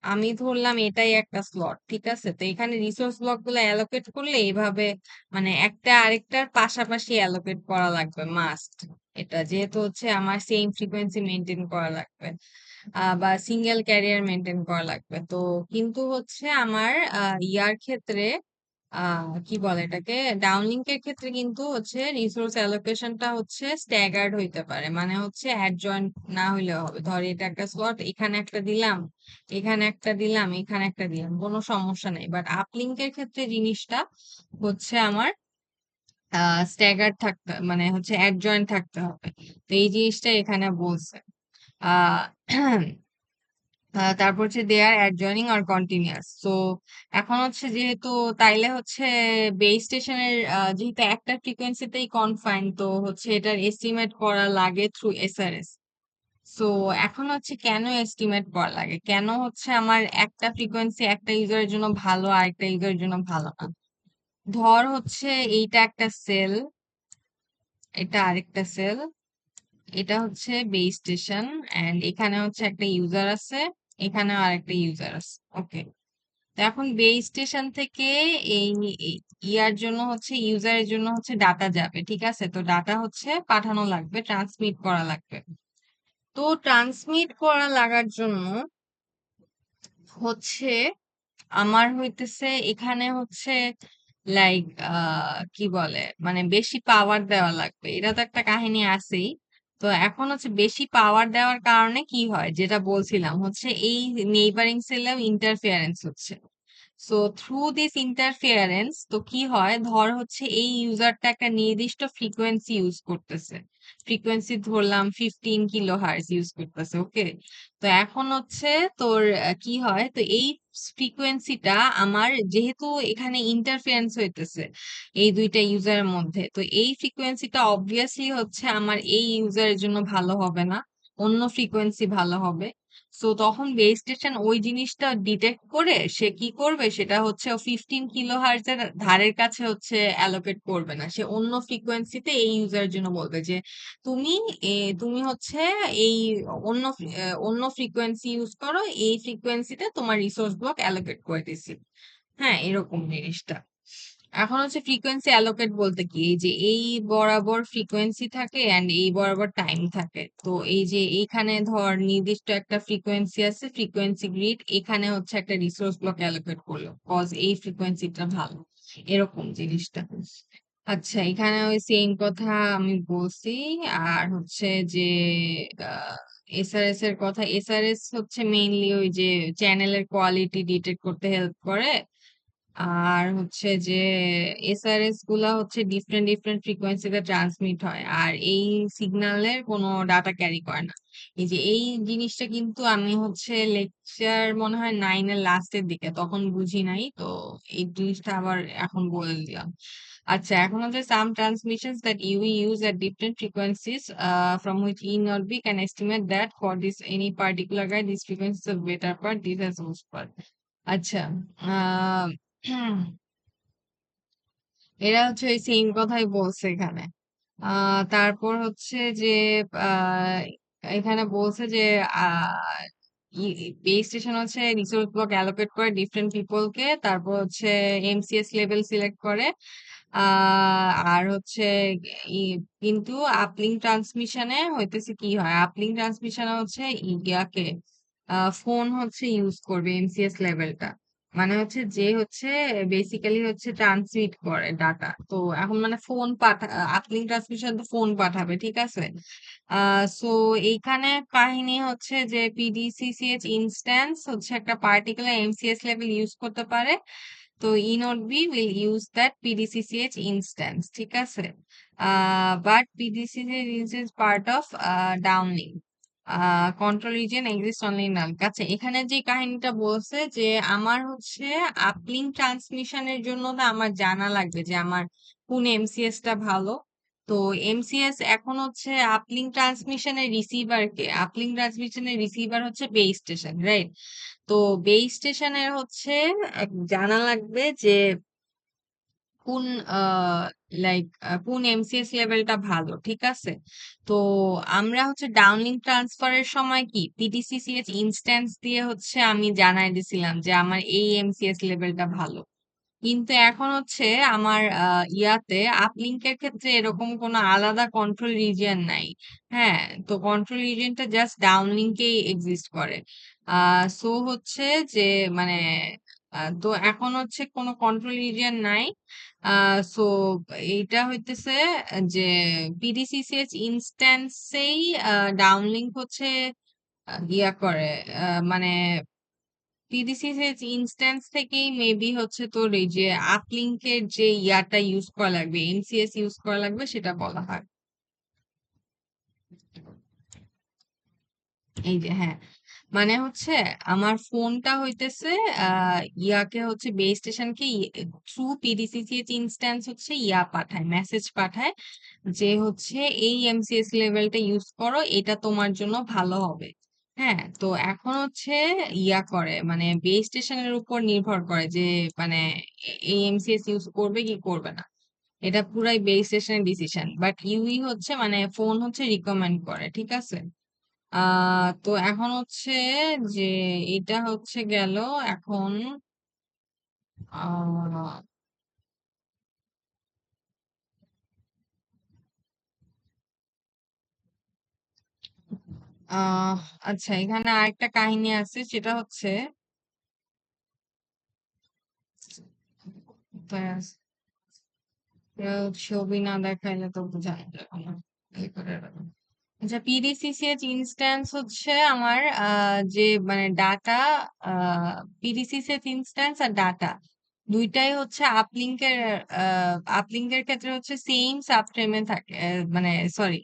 আমি ধরলাম এটাই একটা স্লট, ঠিক আছে? তো এখানে রিসোর্স ব্লক গুলো অ্যালোকেট করলে এইভাবে মানে একটা আরেকটার পাশাপাশি অ্যালোকেট করা লাগবে মাস্ট, এটা যেহেতু হচ্ছে আমার সেম ফ্রিকোয়েন্সি মেনটেন করা লাগবে, বা সিঙ্গেল ক্যারিয়ার মেনটেন করা লাগবে। তো কিন্তু হচ্ছে আমার ইয়ার ক্ষেত্রে কি বলে এটাকে, ডাউনলিংকের ক্ষেত্রে কিন্তু হচ্ছে রিসোর্স অ্যালোকেশনটা হচ্ছে স্ট্যাগার্ড হইতে পারে, মানে হচ্ছে অ্যাডজয়েন্ট না হইলেও হবে। ধর এটা একটা স্লট, এখানে একটা দিলাম, এখানে একটা দিলাম, এখানে একটা দিলাম, কোনো সমস্যা নেই। বাট আপলিঙ্কের ক্ষেত্রে জিনিসটা হচ্ছে আমার স্ট্যাগার্ড থাকতে, মানে হচ্ছে অ্যাডজয়েন্ট থাকতে হবে। তো এই জিনিসটা এখানে বলছে। আহ তারপর হচ্ছে দে আর অ্যাডজয়নিং আর কন্টিনিউয়াস। তো এখন হচ্ছে যেহেতু তাইলে হচ্ছে বেস স্টেশনের যেহেতু একটা ফ্রিকোয়েন্সিতেই কনফাইন, তো হচ্ছে এটার এস্টিমেট করা লাগে থ্রু এসআরএস। সো এখন হচ্ছে কেন এস্টিমেট করা লাগে, কেন হচ্ছে আমার একটা ফ্রিকোয়েন্সি একটা ইউজারের জন্য ভালো আর একটা ইউজারের জন্য ভালো না? ধর হচ্ছে এইটা একটা সেল, এটা আরেকটা সেল, এটা হচ্ছে বেস স্টেশন, এন্ড এখানে হচ্ছে একটা ইউজার আছে, এখানেও আরেকটা ইউজার আছে, ওকে? তো এখন বেস স্টেশন থেকে এই ইয়ার জন্য হচ্ছে ইউজারের জন্য হচ্ছে ডাটা যাবে, ঠিক আছে? তো ডাটা হচ্ছে পাঠানো লাগবে, ট্রান্সমিট করা লাগবে। তো ট্রান্সমিট করা লাগার জন্য হচ্ছে আমার হইতেছে এখানে হচ্ছে লাইক কি বলে মানে বেশি পাওয়ার দেওয়া লাগবে, এটা তো একটা কাহিনী আছেই। তো এখন হচ্ছে বেশি পাওয়ার দেওয়ার কারণে কি হয়, যেটা বলছিলাম হচ্ছে এই নেইবারিং সেলেও ইন্টারফিয়ারেন্স হচ্ছে। সো থ্রু দিস ইন্টারফিয়ারেন্স তো কি হয়, ধর হচ্ছে এই ইউজারটা একটা নির্দিষ্ট ফ্রিকোয়েন্সি ইউজ করতেছে, ফ্রিকোয়েন্সি ধরলাম 15 কিলো হার্জ ইউজ করতেছে, ওকে? তো এখন হচ্ছে তোর কি হয়, তো এই ফ্রিকোয়েন্সিটা আমার যেহেতু এখানে ইন্টারফারেন্স হইতেছে এই দুইটা ইউজারের মধ্যে, তো এই ফ্রিকোয়েন্সিটা অবভিয়াসলি হচ্ছে আমার এই ইউজারের জন্য ভালো হবে না, অন্য ফ্রিকোয়েন্সি ভালো হবে। সো তখন বেস স্টেশন ওই জিনিসটা ডিটেক্ট করে সে কি করবে, সেটা হচ্ছে 15 কিলো হার্টজ এর ধারের কাছে হচ্ছে অ্যালোকেট করবে না, সে অন্য ফ্রিকোয়েন্সিতে এই ইউজারের জন্য বলবে যে তুমি তুমি হচ্ছে এই অন্য ফ্রিকোয়েন্সি ইউজ করো, এই ফ্রিকোয়েন্সিতে তোমার রিসোর্স ব্লক অ্যালোকেট করে দিছি। হ্যাঁ, এরকম জিনিসটা। এখন হচ্ছে ফ্রিকোয়েন্সি অ্যালোকেট বলতে কি, এই যে এই বরাবর ফ্রিকোয়েন্সি থাকে এন্ড এই বরাবর টাইম থাকে। তো এই যে এইখানে ধর নির্দিষ্ট একটা ফ্রিকোয়েন্সি আছে, ফ্রিকোয়েন্সি গ্রিড, এখানে হচ্ছে একটা রিসোর্স ব্লক অ্যালোকেট করলো কজ এই ফ্রিকোয়েন্সিটা ভালো, এরকম জিনিসটা। আচ্ছা, এখানে ওই সেম কথা আমি বলছি। আর হচ্ছে যে এসআরএস এর কথা, এসআরএস হচ্ছে মেইনলি ওই যে চ্যানেলের কোয়ালিটি ডিটেক্ট করতে হেল্প করে। আর হচ্ছে যে এসআরএস গুলা হচ্ছে ডিফারেন্ট ডিফারেন্ট ফ্রিকোয়েন্সিতে ট্রান্সমিট হয়, আর এই সিগন্যালের কোনো ডাটা ক্যারি করে না। এই যে এই জিনিসটা কিন্তু আমি হচ্ছে লেকচার মনে হয় 9 এর লাস্টের দিকে তখন বুঝি নাই তো, এই জিনিসটা আবার এখন বলে দিলাম। আচ্ছা, এখন হচ্ছে some transmissions that we use at different frequencies from which E not B can estimate that for this any particular guide this frequency is a better part, this is worse part. আচ্ছা, আহ এরা হচ্ছে ওই same কথাই বলছে এখানে। তারপর হচ্ছে যে আহ এখানে বলছে যে বেস স্টেশন হচ্ছে রিসোর্স ব্লক অ্যালোকেট করে ডিফারেন্ট পিপলকে, তারপর হচ্ছে এমসিএস লেভেল সিলেক্ট করে। আর হচ্ছে কিন্তু আপলিঙ্ক ট্রান্সমিশনে হইতেছে কি হয়, আপলিঙ্ক ট্রান্সমিশনে হচ্ছে ইয়াকে ফোন হচ্ছে ইউজ করবে এমসিএস লেভেলটা, মানে হচ্ছে যে হচ্ছে বেসিক্যালি হচ্ছে ট্রান্সমিট করে ডাটা। তো এখন মানে ফোন আপলিঙ্ক ট্রান্সমিশন তো ফোন পাঠাবে, ঠিক আছে। সো এইখানে কাহিনী হচ্ছে যে পিডিসিসিএইচ ইনস্ট্যান্স হচ্ছে একটা পার্টিকুলার এমসিএস লেভেল ইউজ করতে পারে। তো e node B will use that PDCCH instance, ঠিক আছে। But PDCCH is part of downlink control region exist only in null. আচ্ছা, এখানে যে কাহিনীটা বলছে যে আমার হচ্ছে আপলিঙ্ক ট্রান্সমিশনের জন্য তো আমার জানা লাগবে যে আমার কোন এমসিএস টা ভালো। তো এমসিএস এখন হচ্ছে আপলিঙ্ক ট্রান্সমিশনের রিসিভার কে, আপলিঙ্ক ট্রান্সমিশনের রিসিভার হচ্ছে বেস স্টেশন, রাইট। তো বেস স্টেশনের হচ্ছে জানা লাগবে যে কোন লাইক কোন এমসিএস লেভেলটা ভালো, ঠিক আছে। তো আমরা হচ্ছে ডাউনলিঙ্ক ট্রান্সফারের সময় কি পিডিসিসিএইচ ইনস্ট্যান্স দিয়ে হচ্ছে আমি জানাই দিছিলাম যে আমার এই এমসিএস লেভেলটা ভালো। কিন্তু এখন হচ্ছে আমার ইয়াতে আপলিঙ্কের ক্ষেত্রে এরকম কোনো আলাদা কন্ট্রোল রিজিয়ন নাই। হ্যাঁ, তো কন্ট্রোল রিজিয়নটা জাস্ট ডাউনলিঙ্কেই এক্সিস্ট করে। সো হচ্ছে যে মানে তো এখন হচ্ছে কোনো কন্ট্রোল রিজিয়ন নাই। সো এইটা হইতেছে যে পিডিসিসিএইচ ইনস্ট্যান্সেই ডাউনলিঙ্ক হচ্ছে ইয়া করে, মানে পিডিসিএস ইনস্ট্যান্স থেকেই মেবি হচ্ছে তোর এই যে আপলিঙ্কের যে ইয়াটা ইউজ করা লাগবে, এমসিএস ইউজ করা লাগবে, সেটা বলা হয়। এই যে হ্যাঁ, মানে হচ্ছে আমার ফোনটা হইতেছে ইয়াকে হচ্ছে বেস স্টেশনকে থ্রু পিডিসিসিএইচ ইনস্ট্যান্স হচ্ছে ইয়া পাঠায়, মেসেজ পাঠায় যে হচ্ছে এই এমসিএস লেভেলটা ইউজ করো, এটা তোমার জন্য ভালো হবে। হ্যাঁ, তো এখন হচ্ছে ইয়া করে মানে বেস স্টেশনের উপর নির্ভর করে যে মানে এই এমসিএস ইউজ করবে কি করবে না, এটা পুরাই বেস স্টেশনের ডিসিশন। বাট ইউই হচ্ছে মানে ফোন হচ্ছে রিকমেন্ড করে, ঠিক আছে। তো এখন হচ্ছে যে এটা হচ্ছে গেল। এখন আহ আহ আচ্ছা, এখানে আরেকটা কাহিনী আছে, সেটা হচ্ছে কোথায় আছে? ছবি না দেখাইলে তো বোঝা যাবে না। এই করে রাখো। আচ্ছা, পিডিসিসিএইচ ইনস্ট্যান্স হচ্ছে আমার যে মানে ডাটা, পিডিসিসিএইচ ইনস্ট্যান্স আর ডাটা দুইটাই হচ্ছে আপলিঙ্কের, আপলিঙ্কের ক্ষেত্রে হচ্ছে সেম সাবফ্রেমে থাকে, মানে সরি,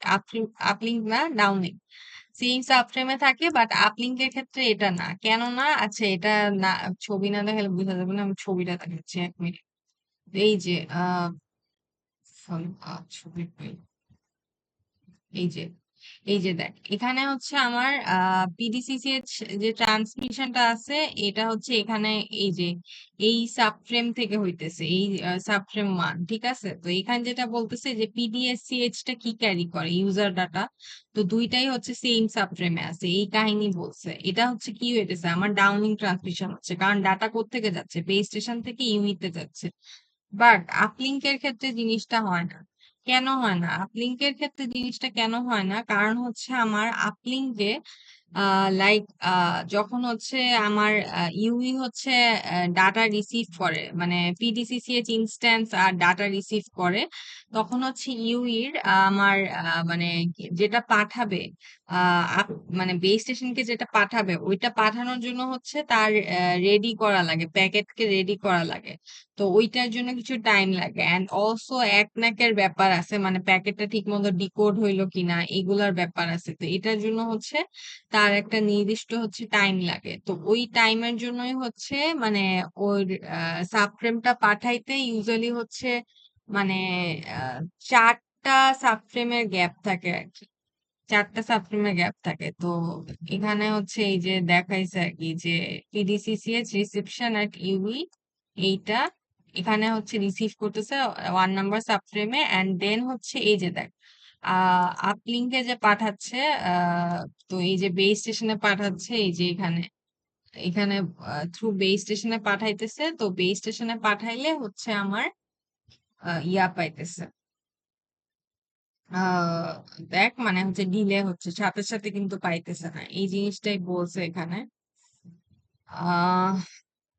আপলিঙ্ক না, ডাউনলিঙ্ক সেম সাবফ্রেমে থাকে, বাট আপলিঙ্কের ক্ষেত্রে এটা না, কেন না? আচ্ছা, এটা না, ছবি না দেখালে বোঝা যাবে না, আমি ছবিটা দেখাচ্ছি, 1 মিনিট। এই যে ছবি, এই যে এই যে দেখ, এখানে হচ্ছে আমার পিডিসিসিএইচ যে ট্রান্সমিশনটা আছে, এটা হচ্ছে এখানে এই যে এই সাবফ্রেম থেকে হইতেছে, এই সাবফ্রেম 1, ঠিক আছে। তো এখানে যেটা বলতেছে যে পিডিএসসিএইচ টা কি ক্যারি করে, ইউজার ডাটা। তো দুইটাই হচ্ছে সেম সাবফ্রেমে আছে, এই কাহিনী বলছে। এটা হচ্ছে কি হইতেছে, আমার ডাউনলিঙ্ক ট্রান্সমিশন হচ্ছে, কারণ ডাটা কোত্থেকে যাচ্ছে, বেস স্টেশন থেকে ইউইতে যাচ্ছে। বাট আপলিঙ্কের ক্ষেত্রে জিনিসটা হয় না। কেন হয় না? আপলিঙ্কের ক্ষেত্রে জিনিসটা কেন হয় না? কারণ হচ্ছে আমার আপলিঙ্কে লাইক যখন হচ্ছে আমার ইউই হচ্ছে ডাটা রিসিভ করে, মানে পিডিসিসিএইচ ইনস্ট্যান্স আর ডাটা রিসিভ করে, তখন হচ্ছে ইউইর আমার মানে যেটা পাঠাবে, মানে বেস স্টেশনকে যেটা পাঠাবে ওইটা পাঠানোর জন্য হচ্ছে তার রেডি করা লাগে, প্যাকেটকে রেডি করা লাগে। তো ওইটার জন্য কিছু টাইম লাগে, অ্যান্ড অলসো একনাকের ব্যাপার আছে, মানে প্যাকেটটা ঠিক মতো ডিকোড হইলো কিনা এগুলার ব্যাপার আছে। তো এটার জন্য হচ্ছে তার একটা নির্দিষ্ট হচ্ছে টাইম লাগে। তো ওই টাইমের জন্যই হচ্ছে মানে ওর সাবফ্রেমটা পাঠাইতে ইউজুয়ালি হচ্ছে মানে আহ, 4টা সাবফ্রেমের গ্যাপ থাকে আর কি। 4টা সাবফ্রেমের গ্যাপ থাকে। তো এখানে হচ্ছে এই যে দেখাইছে আর কি যে পিডিসিসিএইচ রিসিপশন এট ইউই, এইটা এখানে হচ্ছে রিসিভ করতেছে 1 নাম্বার সাবফ্রেমে, এন্ড দেন হচ্ছে এই যে দেখ আপলিঙ্কে যে পাঠাচ্ছে, আহ তো এই যে বেস স্টেশনে পাঠাচ্ছে, এই যে এখানে এখানে থ্রু বেস স্টেশনে পাঠাইতেছে। তো বেস স্টেশনে পাঠাইলে হচ্ছে আমার ইয়া পাইতেছে, আহ দেখ মানে হচ্ছে ডিলে হচ্ছে, সাথে সাথে কিন্তু পাইতেছে না, এই জিনিসটাই বলছে এখানে। আহ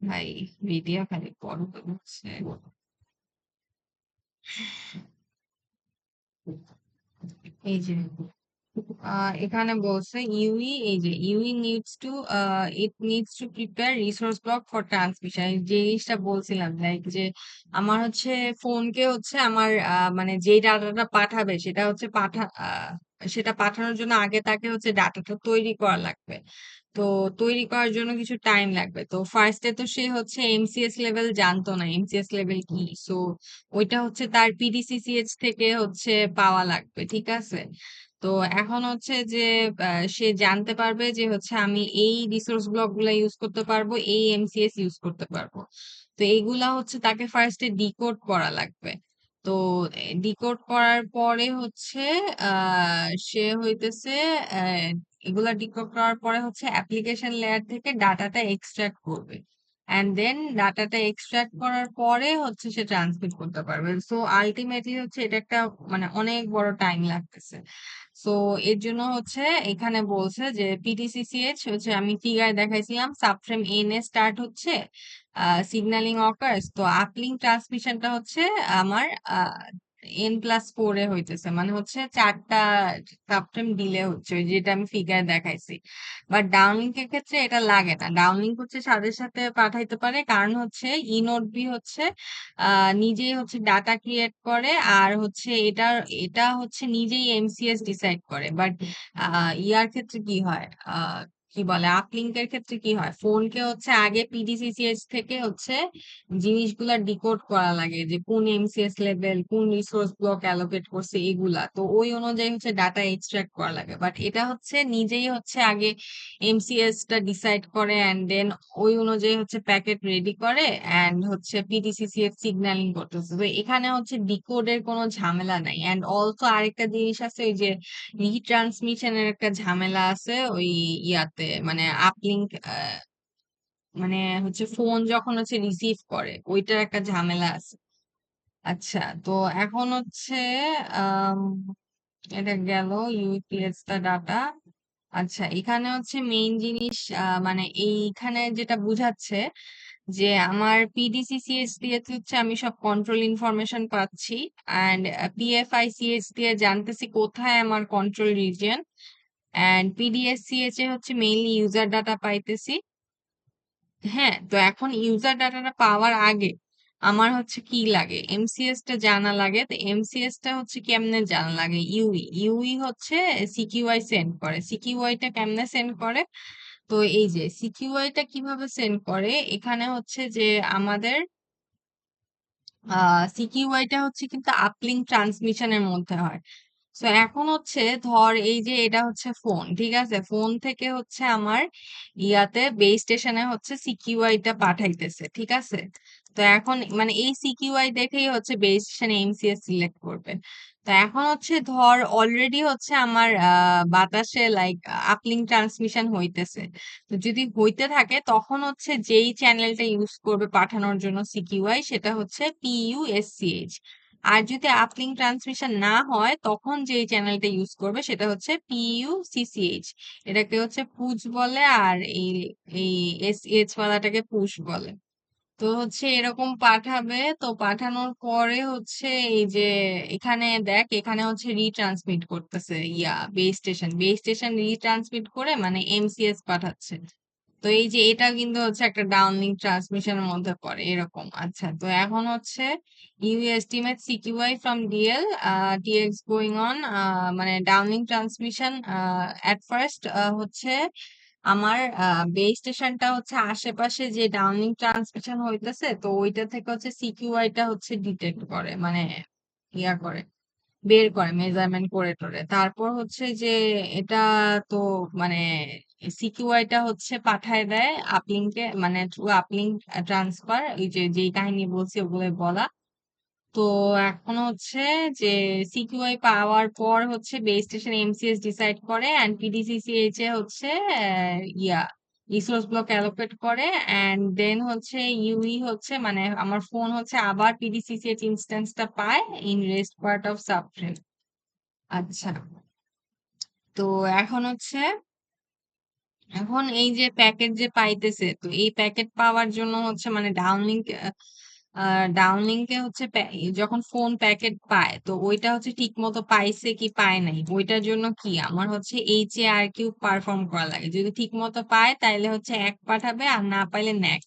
ভাই ভিডিও খালি বড় হচ্ছে। এই যে এখানে বলছে ইউই, এই যে UE needs to it needs to prepare resource block for transmission, যে জিনিসটা বলছিলাম লাইক যে আমার হচ্ছে ফোনকে হচ্ছে আমার মানে যেই ডাটাটা পাঠাবে সেটা হচ্ছে সেটা পাঠানোর জন্য আগে তাকে হচ্ছে ডাটাটা তৈরি করা লাগবে। তো তৈরি করার জন্য কিছু টাইম লাগবে। তো ফার্স্টে তো সে হচ্ছে এমসিএস লেভেল জানতো না, এমসিএস লেভেল কি। সো ওইটা হচ্ছে তার পিডিসিসিএইচ থেকে হচ্ছে পাওয়া লাগবে, ঠিক আছে। তো এখন হচ্ছে যে সে জানতে পারবে যে হচ্ছে আমি এই রিসোর্স ব্লক গুলা ইউজ করতে পারবো, এই এমসিএস ইউজ করতে পারবো। তো এইগুলা হচ্ছে তাকে ফার্স্টে ডিকোড করা লাগবে। তো ডিকোড করার পরে হচ্ছে সে হইতেছে আহ, এগুলা ডিকোড করার পরে হচ্ছে অ্যাপ্লিকেশন লেয়ার থেকে ডাটাটা এক্সট্রাক্ট করবে, অ্যান্ড দেন ডাটাটা এক্সট্রাক্ট করার পরে হচ্ছে সে ট্রান্সমিট করতে পারবে। সো আলটিমেটলি হচ্ছে এটা একটা মানে অনেক বড় টাইম লাগতেছে। সো এর জন্য হচ্ছে এখানে বলছে যে পিটিসিসিএইচ হচ্ছে আমি ফিগার দেখাইছিলাম, সাবফ্রেম এন এ স্টার্ট হচ্ছে সিগন্যালিং অকার্স। তো আপলিঙ্ক ট্রান্সমিশনটা হচ্ছে আমার N+4 হইতেছে, মানে হচ্ছে 4টা সাবফ্রেম ডিলে হচ্ছে, ওই যেটা আমি ফিগার দেখাইছি। বাট ডাউনলিঙ্কের ক্ষেত্রে এটা লাগে না, ডাউনলিঙ্ক হচ্ছে সাথে সাথে পাঠাইতে পারে, কারণ হচ্ছে ইনোড বি হচ্ছে নিজেই হচ্ছে ডাটা ক্রিয়েট করে, আর হচ্ছে এটা হচ্ছে নিজেই এমসিএস ডিসাইড করে। বাট ইয়ার ক্ষেত্রে কি হয়, কি বলে আপলিঙ্কের ক্ষেত্রে কি হয়, ফোনকে হচ্ছে আগে পিডিসিসিএস থেকে হচ্ছে জিনিসগুলা ডিকোড করা লাগে যে কোন এমসিএস লেভেল কোন রিসোর্স ব্লক অ্যালোকেট করছে এগুলা, তো ওই অনুযায়ী হচ্ছে ডাটা এক্সট্রাক্ট করা লাগে। বাট এটা হচ্ছে নিজেই হচ্ছে আগে এমসিএস টা ডিসাইড করে, এন্ড দেন ওই অনুযায়ী হচ্ছে প্যাকেট রেডি করে, এন্ড হচ্ছে পিডিসিসিএস সিগন্যালিং করতেছে। তো এখানে হচ্ছে ডিকোডের কোনো ঝামেলা নাই। এন্ড অলসো আরেকটা জিনিস আছে, ওই যে রিট্রান্সমিশনের একটা ঝামেলা আছে ওই ইয়াতে, মানে আপলিঙ্ক মানে হচ্ছে ফোন যখন হচ্ছে রিসিভ করে ওইটার একটা ঝামেলা আছে। আচ্ছা, তো এখন হচ্ছে আম, এটা গেল ইউপিএস দা ডাটা। আচ্ছা, এখানে হচ্ছে মেইন জিনিস মানে এইখানে যেটা বুঝাচ্ছে যে আমার পিডিসিসিএস দিয়ে তো হচ্ছে আমি সব কন্ট্রোল ইনফরমেশন পাচ্ছি, অ্যান্ড পিএফআইসিএস দিয়ে জানতেছি কোথায় আমার কন্ট্রোল রিজিয়ন, অ্যান্ড পিডিএসসিএচ এ হচ্ছে মেইনলি ইউজার ডাটা পাইতেছি। হ্যাঁ, তো এখন ইউজার ডাটাটা পাওয়ার আগে আমার হচ্ছে কি লাগে, এমসিএস টা জানা লাগে। তো এমসিএস টা হচ্ছে কেমনে জানা লাগে, ইউই হচ্ছে সিকিউআই সেন্ড করে। সিকিউআই টা কেমনে সেন্ড করে, তো এই যে সিকিউআই টা কিভাবে সেন্ড করে, এখানে হচ্ছে যে আমাদের সিকিউআই টা হচ্ছে কিন্তু আপলিঙ্ক ট্রান্সমিশনের মধ্যে হয়। তো এখন হচ্ছে ধর এই যে এটা হচ্ছে ফোন, ঠিক আছে? ফোন থেকে হচ্ছে আমার ইয়াতে বেস স্টেশনে হচ্ছে সিকিউআই টা পাঠাইতেছে, ঠিক আছে? তো এখন মানে এই সিকিউআই দেখেই হচ্ছে বেস স্টেশনে এমসিএস সিলেক্ট করবে। তো এখন হচ্ছে ধর অলরেডি হচ্ছে আমার বাতাসে লাইক আপলিঙ্ক ট্রান্সমিশন হইতেছে। তো যদি হইতে থাকে তখন হচ্ছে যেই চ্যানেলটা ইউজ করবে পাঠানোর জন্য সিকিউআই সেটা হচ্ছে পিইউএসসিএইচ। আর যদি আপলিঙ্ক ট্রান্সমিশন না হয় তখন যে চ্যানেলটা ইউজ করবে সেটা হচ্ছে পিইউসিসিএইচ। এটাকে হচ্ছে পুশ বলে, আর এই এই এসইএইচ ওয়ালাটাকে পুশ বলে। তো হচ্ছে এরকম পাঠাবে, তো পাঠানোর পরে হচ্ছে এই যে এখানে দেখ, এখানে হচ্ছে রিট্রান্সমিট করতেছে বেস স্টেশন রিট্রান্সমিট করে মানে এমসিএস পাঠাচ্ছে। তো এই যে এটা কিন্তু হচ্ছে একটা ডাউনলিংক ট্রান্সমিশনের মধ্যে পড়ে এরকম। আচ্ছা, তো এখন হচ্ছে you estimate CQI from DL TX going on, মানে ডাউনলিংক ট্রান্সমিশন এট ফার্স্ট হচ্ছে আমার বেস স্টেশনটা হচ্ছে আশেপাশে যে ডাউনলিংক ট্রান্সমিশন হইতেছে, তো ওইটা থেকে হচ্ছে সিকিউআই টা হচ্ছে ডিটেক্ট করে, মানে ইয়া করে, বের করে মেজারমেন্ট করে টরে। তারপর হচ্ছে যে এটা তো মানে সিকিউআই টা হচ্ছে পাঠায় দেয় আপলিংকে, মানে থ্রু আপলিংক ট্রান্সফার, ওই যে যেই কাহিনী বলছি ওগুলো বলা। তো এখন হচ্ছে যে সিকিউআই পাওয়ার পর হচ্ছে বেস স্টেশন এমসিএস ডিসাইড করে এন্ড পিডিসিসিএইচ এ হচ্ছে ইয়া রিসোর্স ব্লক অ্যালোকেট করে, এন্ড দেন হচ্ছে ইউই হচ্ছে মানে আমার ফোন হচ্ছে আবার পিডিসিসিএইচ ইনস্ট্যান্সটা পায় in rest part of subframe. আচ্ছা, তো এখন হচ্ছে এখন এই যে প্যাকেট যে পাইতেছে, তো এই প্যাকেট পাওয়ার জন্য হচ্ছে মানে ডাউনলিংকে হচ্ছে যখন ফোন প্যাকেট পায় তো ওইটা হচ্ছে ঠিক মতো পাইছে কি পায় নাই ওইটার জন্য কি আমার হচ্ছে HARQ পারফর্ম করা লাগে। যদি ঠিক মতো পায় তাইলে হচ্ছে এক পাঠাবে, আর না পাইলে ন্যাক।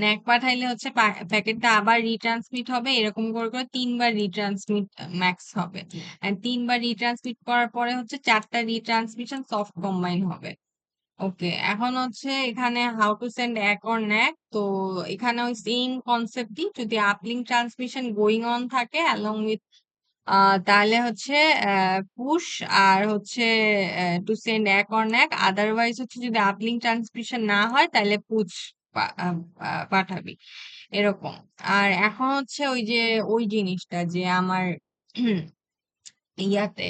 ন্যাক পাঠাইলে হচ্ছে প্যাকেটটা আবার রিট্রান্সমিট হবে, এরকম করে করে তিনবার রিট্রান্সমিট ম্যাক্স হবে। আর তিনবার রিট্রান্সমিট করার পরে হচ্ছে চারটা রিট্রান্সমিশন সফট কম্বাইন হবে। ওকে, এখন হচ্ছে এখানে হাউ টু সেন্ড এক অর ন্যাক। তো এখানে ওই সেম কনসেপ্টই, যদি আপলিঙ্ক ট্রান্সমিশন গোয়িং অন থাকে অ্যালং উইথ তাহলে হচ্ছে পুশ, আর হচ্ছে টু সেন্ড এক অর ন্যাক। আদারওয়াইজ হচ্ছে যদি আপলিঙ্ক ট্রান্সমিশন না হয় তাহলে পুশ পাঠাবি এরকম। আর এখন হচ্ছে ওই যে ওই জিনিসটা যে আমার ইয়াতে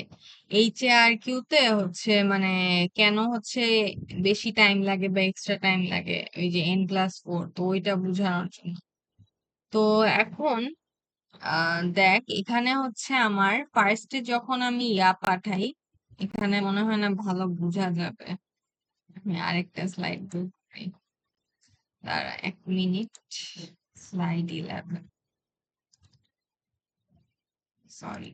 HARQ তে হচ্ছে মানে কেন হচ্ছে বেশি টাইম লাগে বা এক্সট্রা টাইম লাগে ওই যে N+4, তো ওইটা বোঝানোর জন্য। তো এখন দেখ এখানে হচ্ছে আমার ফার্স্টে যখন আমি ইয়া পাঠাই, এখানে মনে হয় না ভালো বোঝা যাবে, আমি আরেকটা স্লাইড করি। দাঁড়া 1 মিনিট, স্লাইড 11, সরি।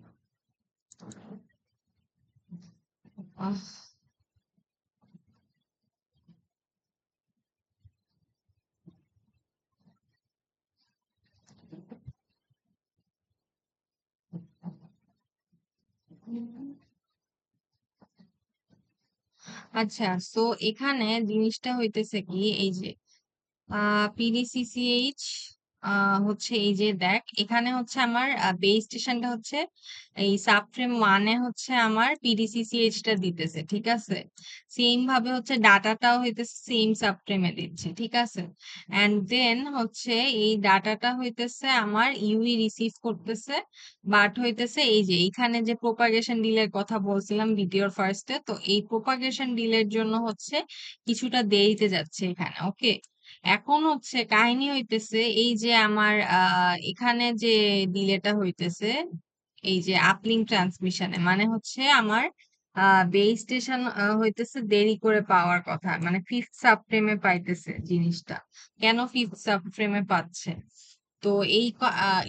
আচ্ছা, সো এখানে জিনিসটা হইতেছে কি এই যে পিডিসিসিএইচ হচ্ছে এই যে দেখ এখানে হচ্ছে আমার বেস স্টেশনটা হচ্ছে এই সাবফ্রেম ওয়ানে হচ্ছে আমার পিডিসিসিএইচ টা দিতেছে, ঠিক আছে? সেম ভাবে হচ্ছে ডাটাটাও হইতেছে সেম সাবফ্রেমে দিচ্ছে, ঠিক আছে? এন্ড দেন হচ্ছে এই ডাটাটা হইতেছে আমার ইউই রিসিভ করতেছে, বাট হইতেছে এই যে এখানে যে প্রোপাগেশন ডিলের কথা বলছিলাম ভিডিওর ফার্স্টে, তো এই প্রোপাগেশন ডিলের জন্য হচ্ছে কিছুটা দেরিতে যাচ্ছে এখানে। ওকে, এখন হচ্ছে কাহিনী হইতেছে এই যে আমার এখানে যে ডিলেটা হইতেছে এই যে আপলিঙ্ক ট্রান্সমিশনে, মানে হচ্ছে আমার বেস স্টেশন হইতেছে দেরি করে পাওয়ার কথা, মানে ফিফথ সাবফ্রেমে পাইতেছে জিনিসটা। কেন ফিফথ সাবফ্রেমে পাচ্ছে? তো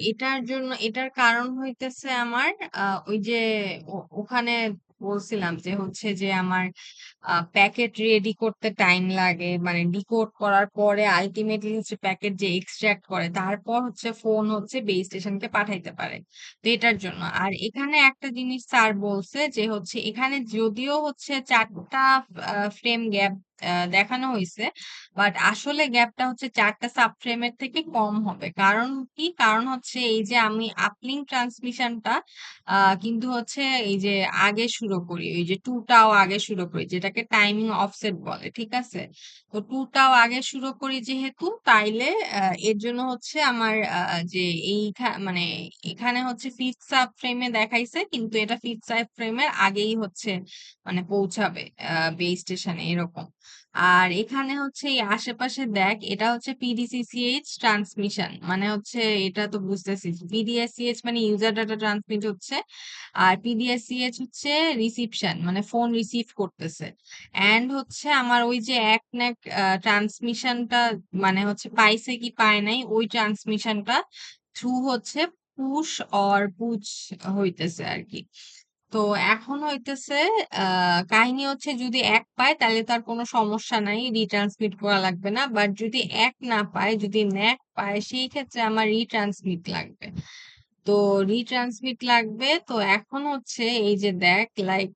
এটার জন্য এটার কারণ হইতেছে আমার ওই যে ওখানে বলছিলাম যে হচ্ছে যে আমার প্যাকেট রেডি করতে টাইম লাগে, মানে ডিকোড করার পরে আলটিমেটলি হচ্ছে প্যাকেট যে এক্সট্রাক্ট করে তারপর হচ্ছে ফোন হচ্ছে বেস স্টেশনকে পাঠাইতে পারে। তো এটার জন্য। আর এখানে একটা জিনিস স্যার বলছে যে হচ্ছে এখানে যদিও হচ্ছে 4টা ফ্রেম গ্যাপ দেখানো হয়েছে, বাট আসলে গ্যাপটা হচ্ছে 4টা সাবফ্রেমের থেকে কম হবে। কারণ কি? কারণ হচ্ছে এই যে আমি আপলিঙ্ক ট্রান্সমিশনটা কিন্তু হচ্ছে এই যে আগে শুরু করি, ওই যে 2 টাও আগে শুরু করি, যেটাকে টাইমিং অফসেট বলে। ঠিক আছে? তো 2 টাও আগে শুরু করি যেহেতু, তাইলে এর জন্য হচ্ছে আমার যে মানে এখানে হচ্ছে ফিফথ সাব ফ্রেমে দেখাইছে, কিন্তু এটা ফিফথ সাব ফ্রেমের আগেই হচ্ছে মানে পৌঁছাবে বেস স্টেশনে, এরকম। আর এখানে হচ্ছে এই আশেপাশে দেখ, এটা হচ্ছে পিডিসিসিএইচ ট্রান্সমিশন, মানে হচ্ছে এটা তো বুঝতেছিস, পিডিএসসিএইচ মানে ইউজার ডাটা ট্রান্সমিট হচ্ছে, আর পিডিএসসিএইচ হচ্ছে রিসিপশন, মানে ফোন রিসিভ করতেছে। এন্ড হচ্ছে আমার ওই যে এক নেক ট্রান্সমিশনটা, মানে হচ্ছে পাইছে কি পায় নাই, ওই ট্রান্সমিশনটা থ্রু হচ্ছে পুশ অর পুচ হইতেছে আর কি। তো এখন হইতেছে কাহিনী হচ্ছে, যদি এক পায় তাহলে তার কোনো সমস্যা নাই, রিট্রান্সমিট করা লাগবে না। বাট যদি এক না পায়, যদি ন্যাক পায়, সেই ক্ষেত্রে আমার রিট্রান্সমিট লাগবে। তো রিট্রান্সমিট লাগবে। তো এখন হচ্ছে এই যে দেখ, লাইক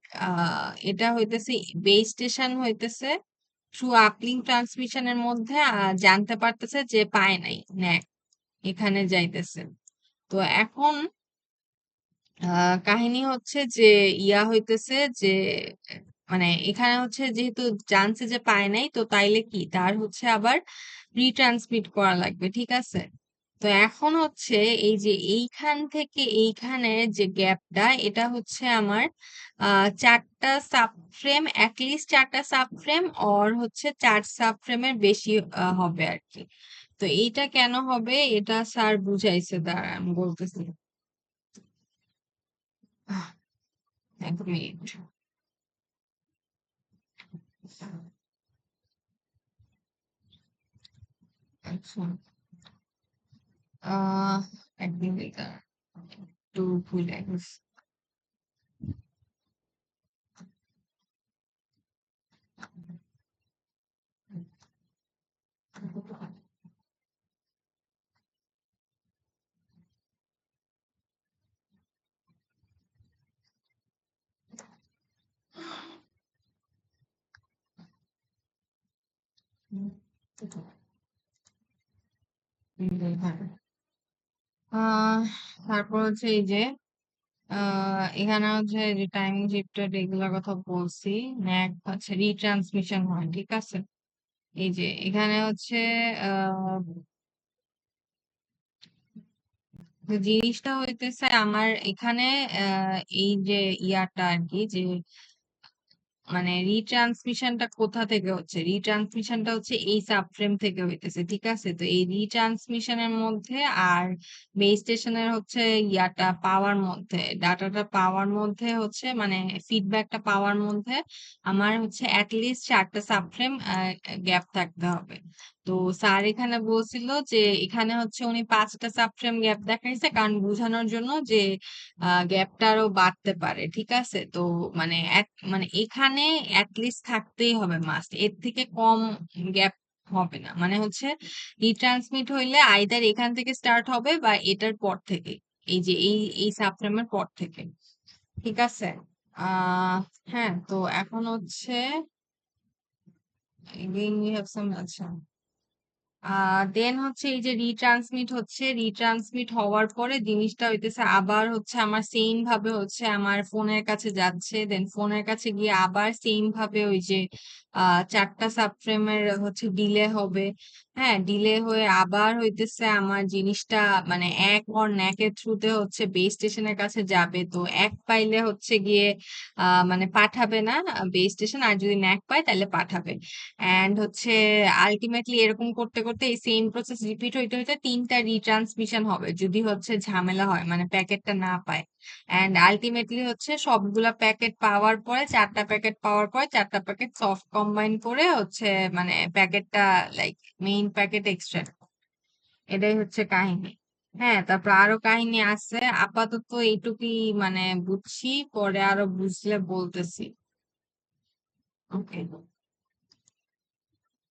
এটা হইতেছে বেস স্টেশন হইতেছে থ্রু আপলিঙ্ক ট্রান্সমিশনের মধ্যে জানতে পারতেছে যে পায় নাই, ন্যাক এখানে যাইতেছে। তো এখন কাহিনী হচ্ছে যে হইতেছে যে মানে এখানে হচ্ছে যেহেতু জানছে যে পায় নাই, তো তাইলে কি তার হচ্ছে আবার রিট্রান্সমিট করা লাগবে। ঠিক আছে? তো এখন হচ্ছে এই যে এইখান থেকে এইখানের যে গ্যাপটা, এটা হচ্ছে আমার 4টা সাবফ্রেম, অ্যাটলিস্ট 4টা সাবফ্রেম, অর হচ্ছে 4 সাবফ্রেমের বেশি হবে আর কি। তো এইটা কেন হবে, এটা স্যার বুঝাইছে, দাঁড়া আমি বলতেছি। আহ, এক মিনিট। আচ্ছা, আহ এক মিনিট দাঁড়া, একটু ভুলে গেছি। আহ তারপর হচ্ছে এই যে এখানে হচ্ছে যে টাইমিং শিফটেড এগুলোর কথা বলছি, ন্যাক হচ্ছে রিট্রান্সমিশন হয়। ঠিক আছে? এই যে এখানে হচ্ছে আহ জিনিসটা হইতেছে আমার এখানে এই যে ইয়াটা আর কি, যে মানে রিট্রান্সমিশনটা কোথা থেকে হচ্ছে, রিট্রান্সমিশনটা হচ্ছে এই সাবফ্রেম থেকে হইতেছে। ঠিক আছে? তো এই রিট্রান্সমিশনের মধ্যে আর বেস স্টেশনের হচ্ছে ইয়াটা পাওয়ার মধ্যে, ডাটাটা পাওয়ার মধ্যে হচ্ছে, মানে ফিডব্যাকটা পাওয়ার মধ্যে আমার হচ্ছে অ্যাটলিস্ট 4টা সাবফ্রেম গ্যাপ থাকতে হবে। তো স্যার এখানে বলছিল যে এখানে হচ্ছে উনি 5টা সাবফ্রেম গ্যাপ দেখাইছে, কারণ বোঝানোর জন্য যে গ্যাপটা আরো বাড়তে পারে। ঠিক আছে? তো মানে মানে এখানে অ্যাটলিস্ট থাকতেই হবে, মাস্ট, এর থেকে কম গ্যাপ হবে না। মানে হচ্ছে রিট্রান্সমিট হইলে আইদার এখান থেকে স্টার্ট হবে বা এটার পর থেকে, এই যে এই সাবফ্রেমের পর থেকে। ঠিক আছে? আহ হ্যাঁ, তো এখন হচ্ছে again we have some, আচ্ছা, দেন হচ্ছে এই যে রিট্রান্সমিট হচ্ছে, রিট্রান্সমিট হওয়ার পরে জিনিসটা হইতেছে আবার হচ্ছে আমার সেম ভাবে হচ্ছে আমার ফোনের কাছে যাচ্ছে, দেন ফোনের কাছে গিয়ে আবার সেম ভাবে ওই যে 4টা সাবফ্রেমের হচ্ছে ডিলে হবে। হ্যাঁ, ডিলে হয়ে আবার হইতেছে আমার জিনিসটা, মানে এক ওর ন্যাকের থ্রুতে হচ্ছে বেস স্টেশনের কাছে যাবে। তো এক পাইলে হচ্ছে গিয়ে মানে পাঠাবে না বেস স্টেশন, আর যদি ন্যাক পায় তাহলে পাঠাবে। এন্ড হচ্ছে আলটিমেটলি এরকম করতে করতে এই সেম প্রসেস রিপিট হইতে হইতে 3টা রিট্রান্সমিশন হবে, যদি হচ্ছে ঝামেলা হয়, মানে প্যাকেটটা না পায়। এন্ড আলটিমেটলি হচ্ছে সবগুলা প্যাকেট পাওয়ার পরে, 4টা প্যাকেট পাওয়ার পরে 4টা প্যাকেট সফট কম্বাইন করে হচ্ছে মানে প্যাকেটটা লাইক মেইন প্যাকেট এক্সট্রাক্ট। এটাই হচ্ছে কাহিনী। হ্যাঁ, তারপর আরো কাহিনী আছে, আপাতত এইটুকুই মানে বুঝছি, পরে আরো বুঝলে বলতেছি। ওকে।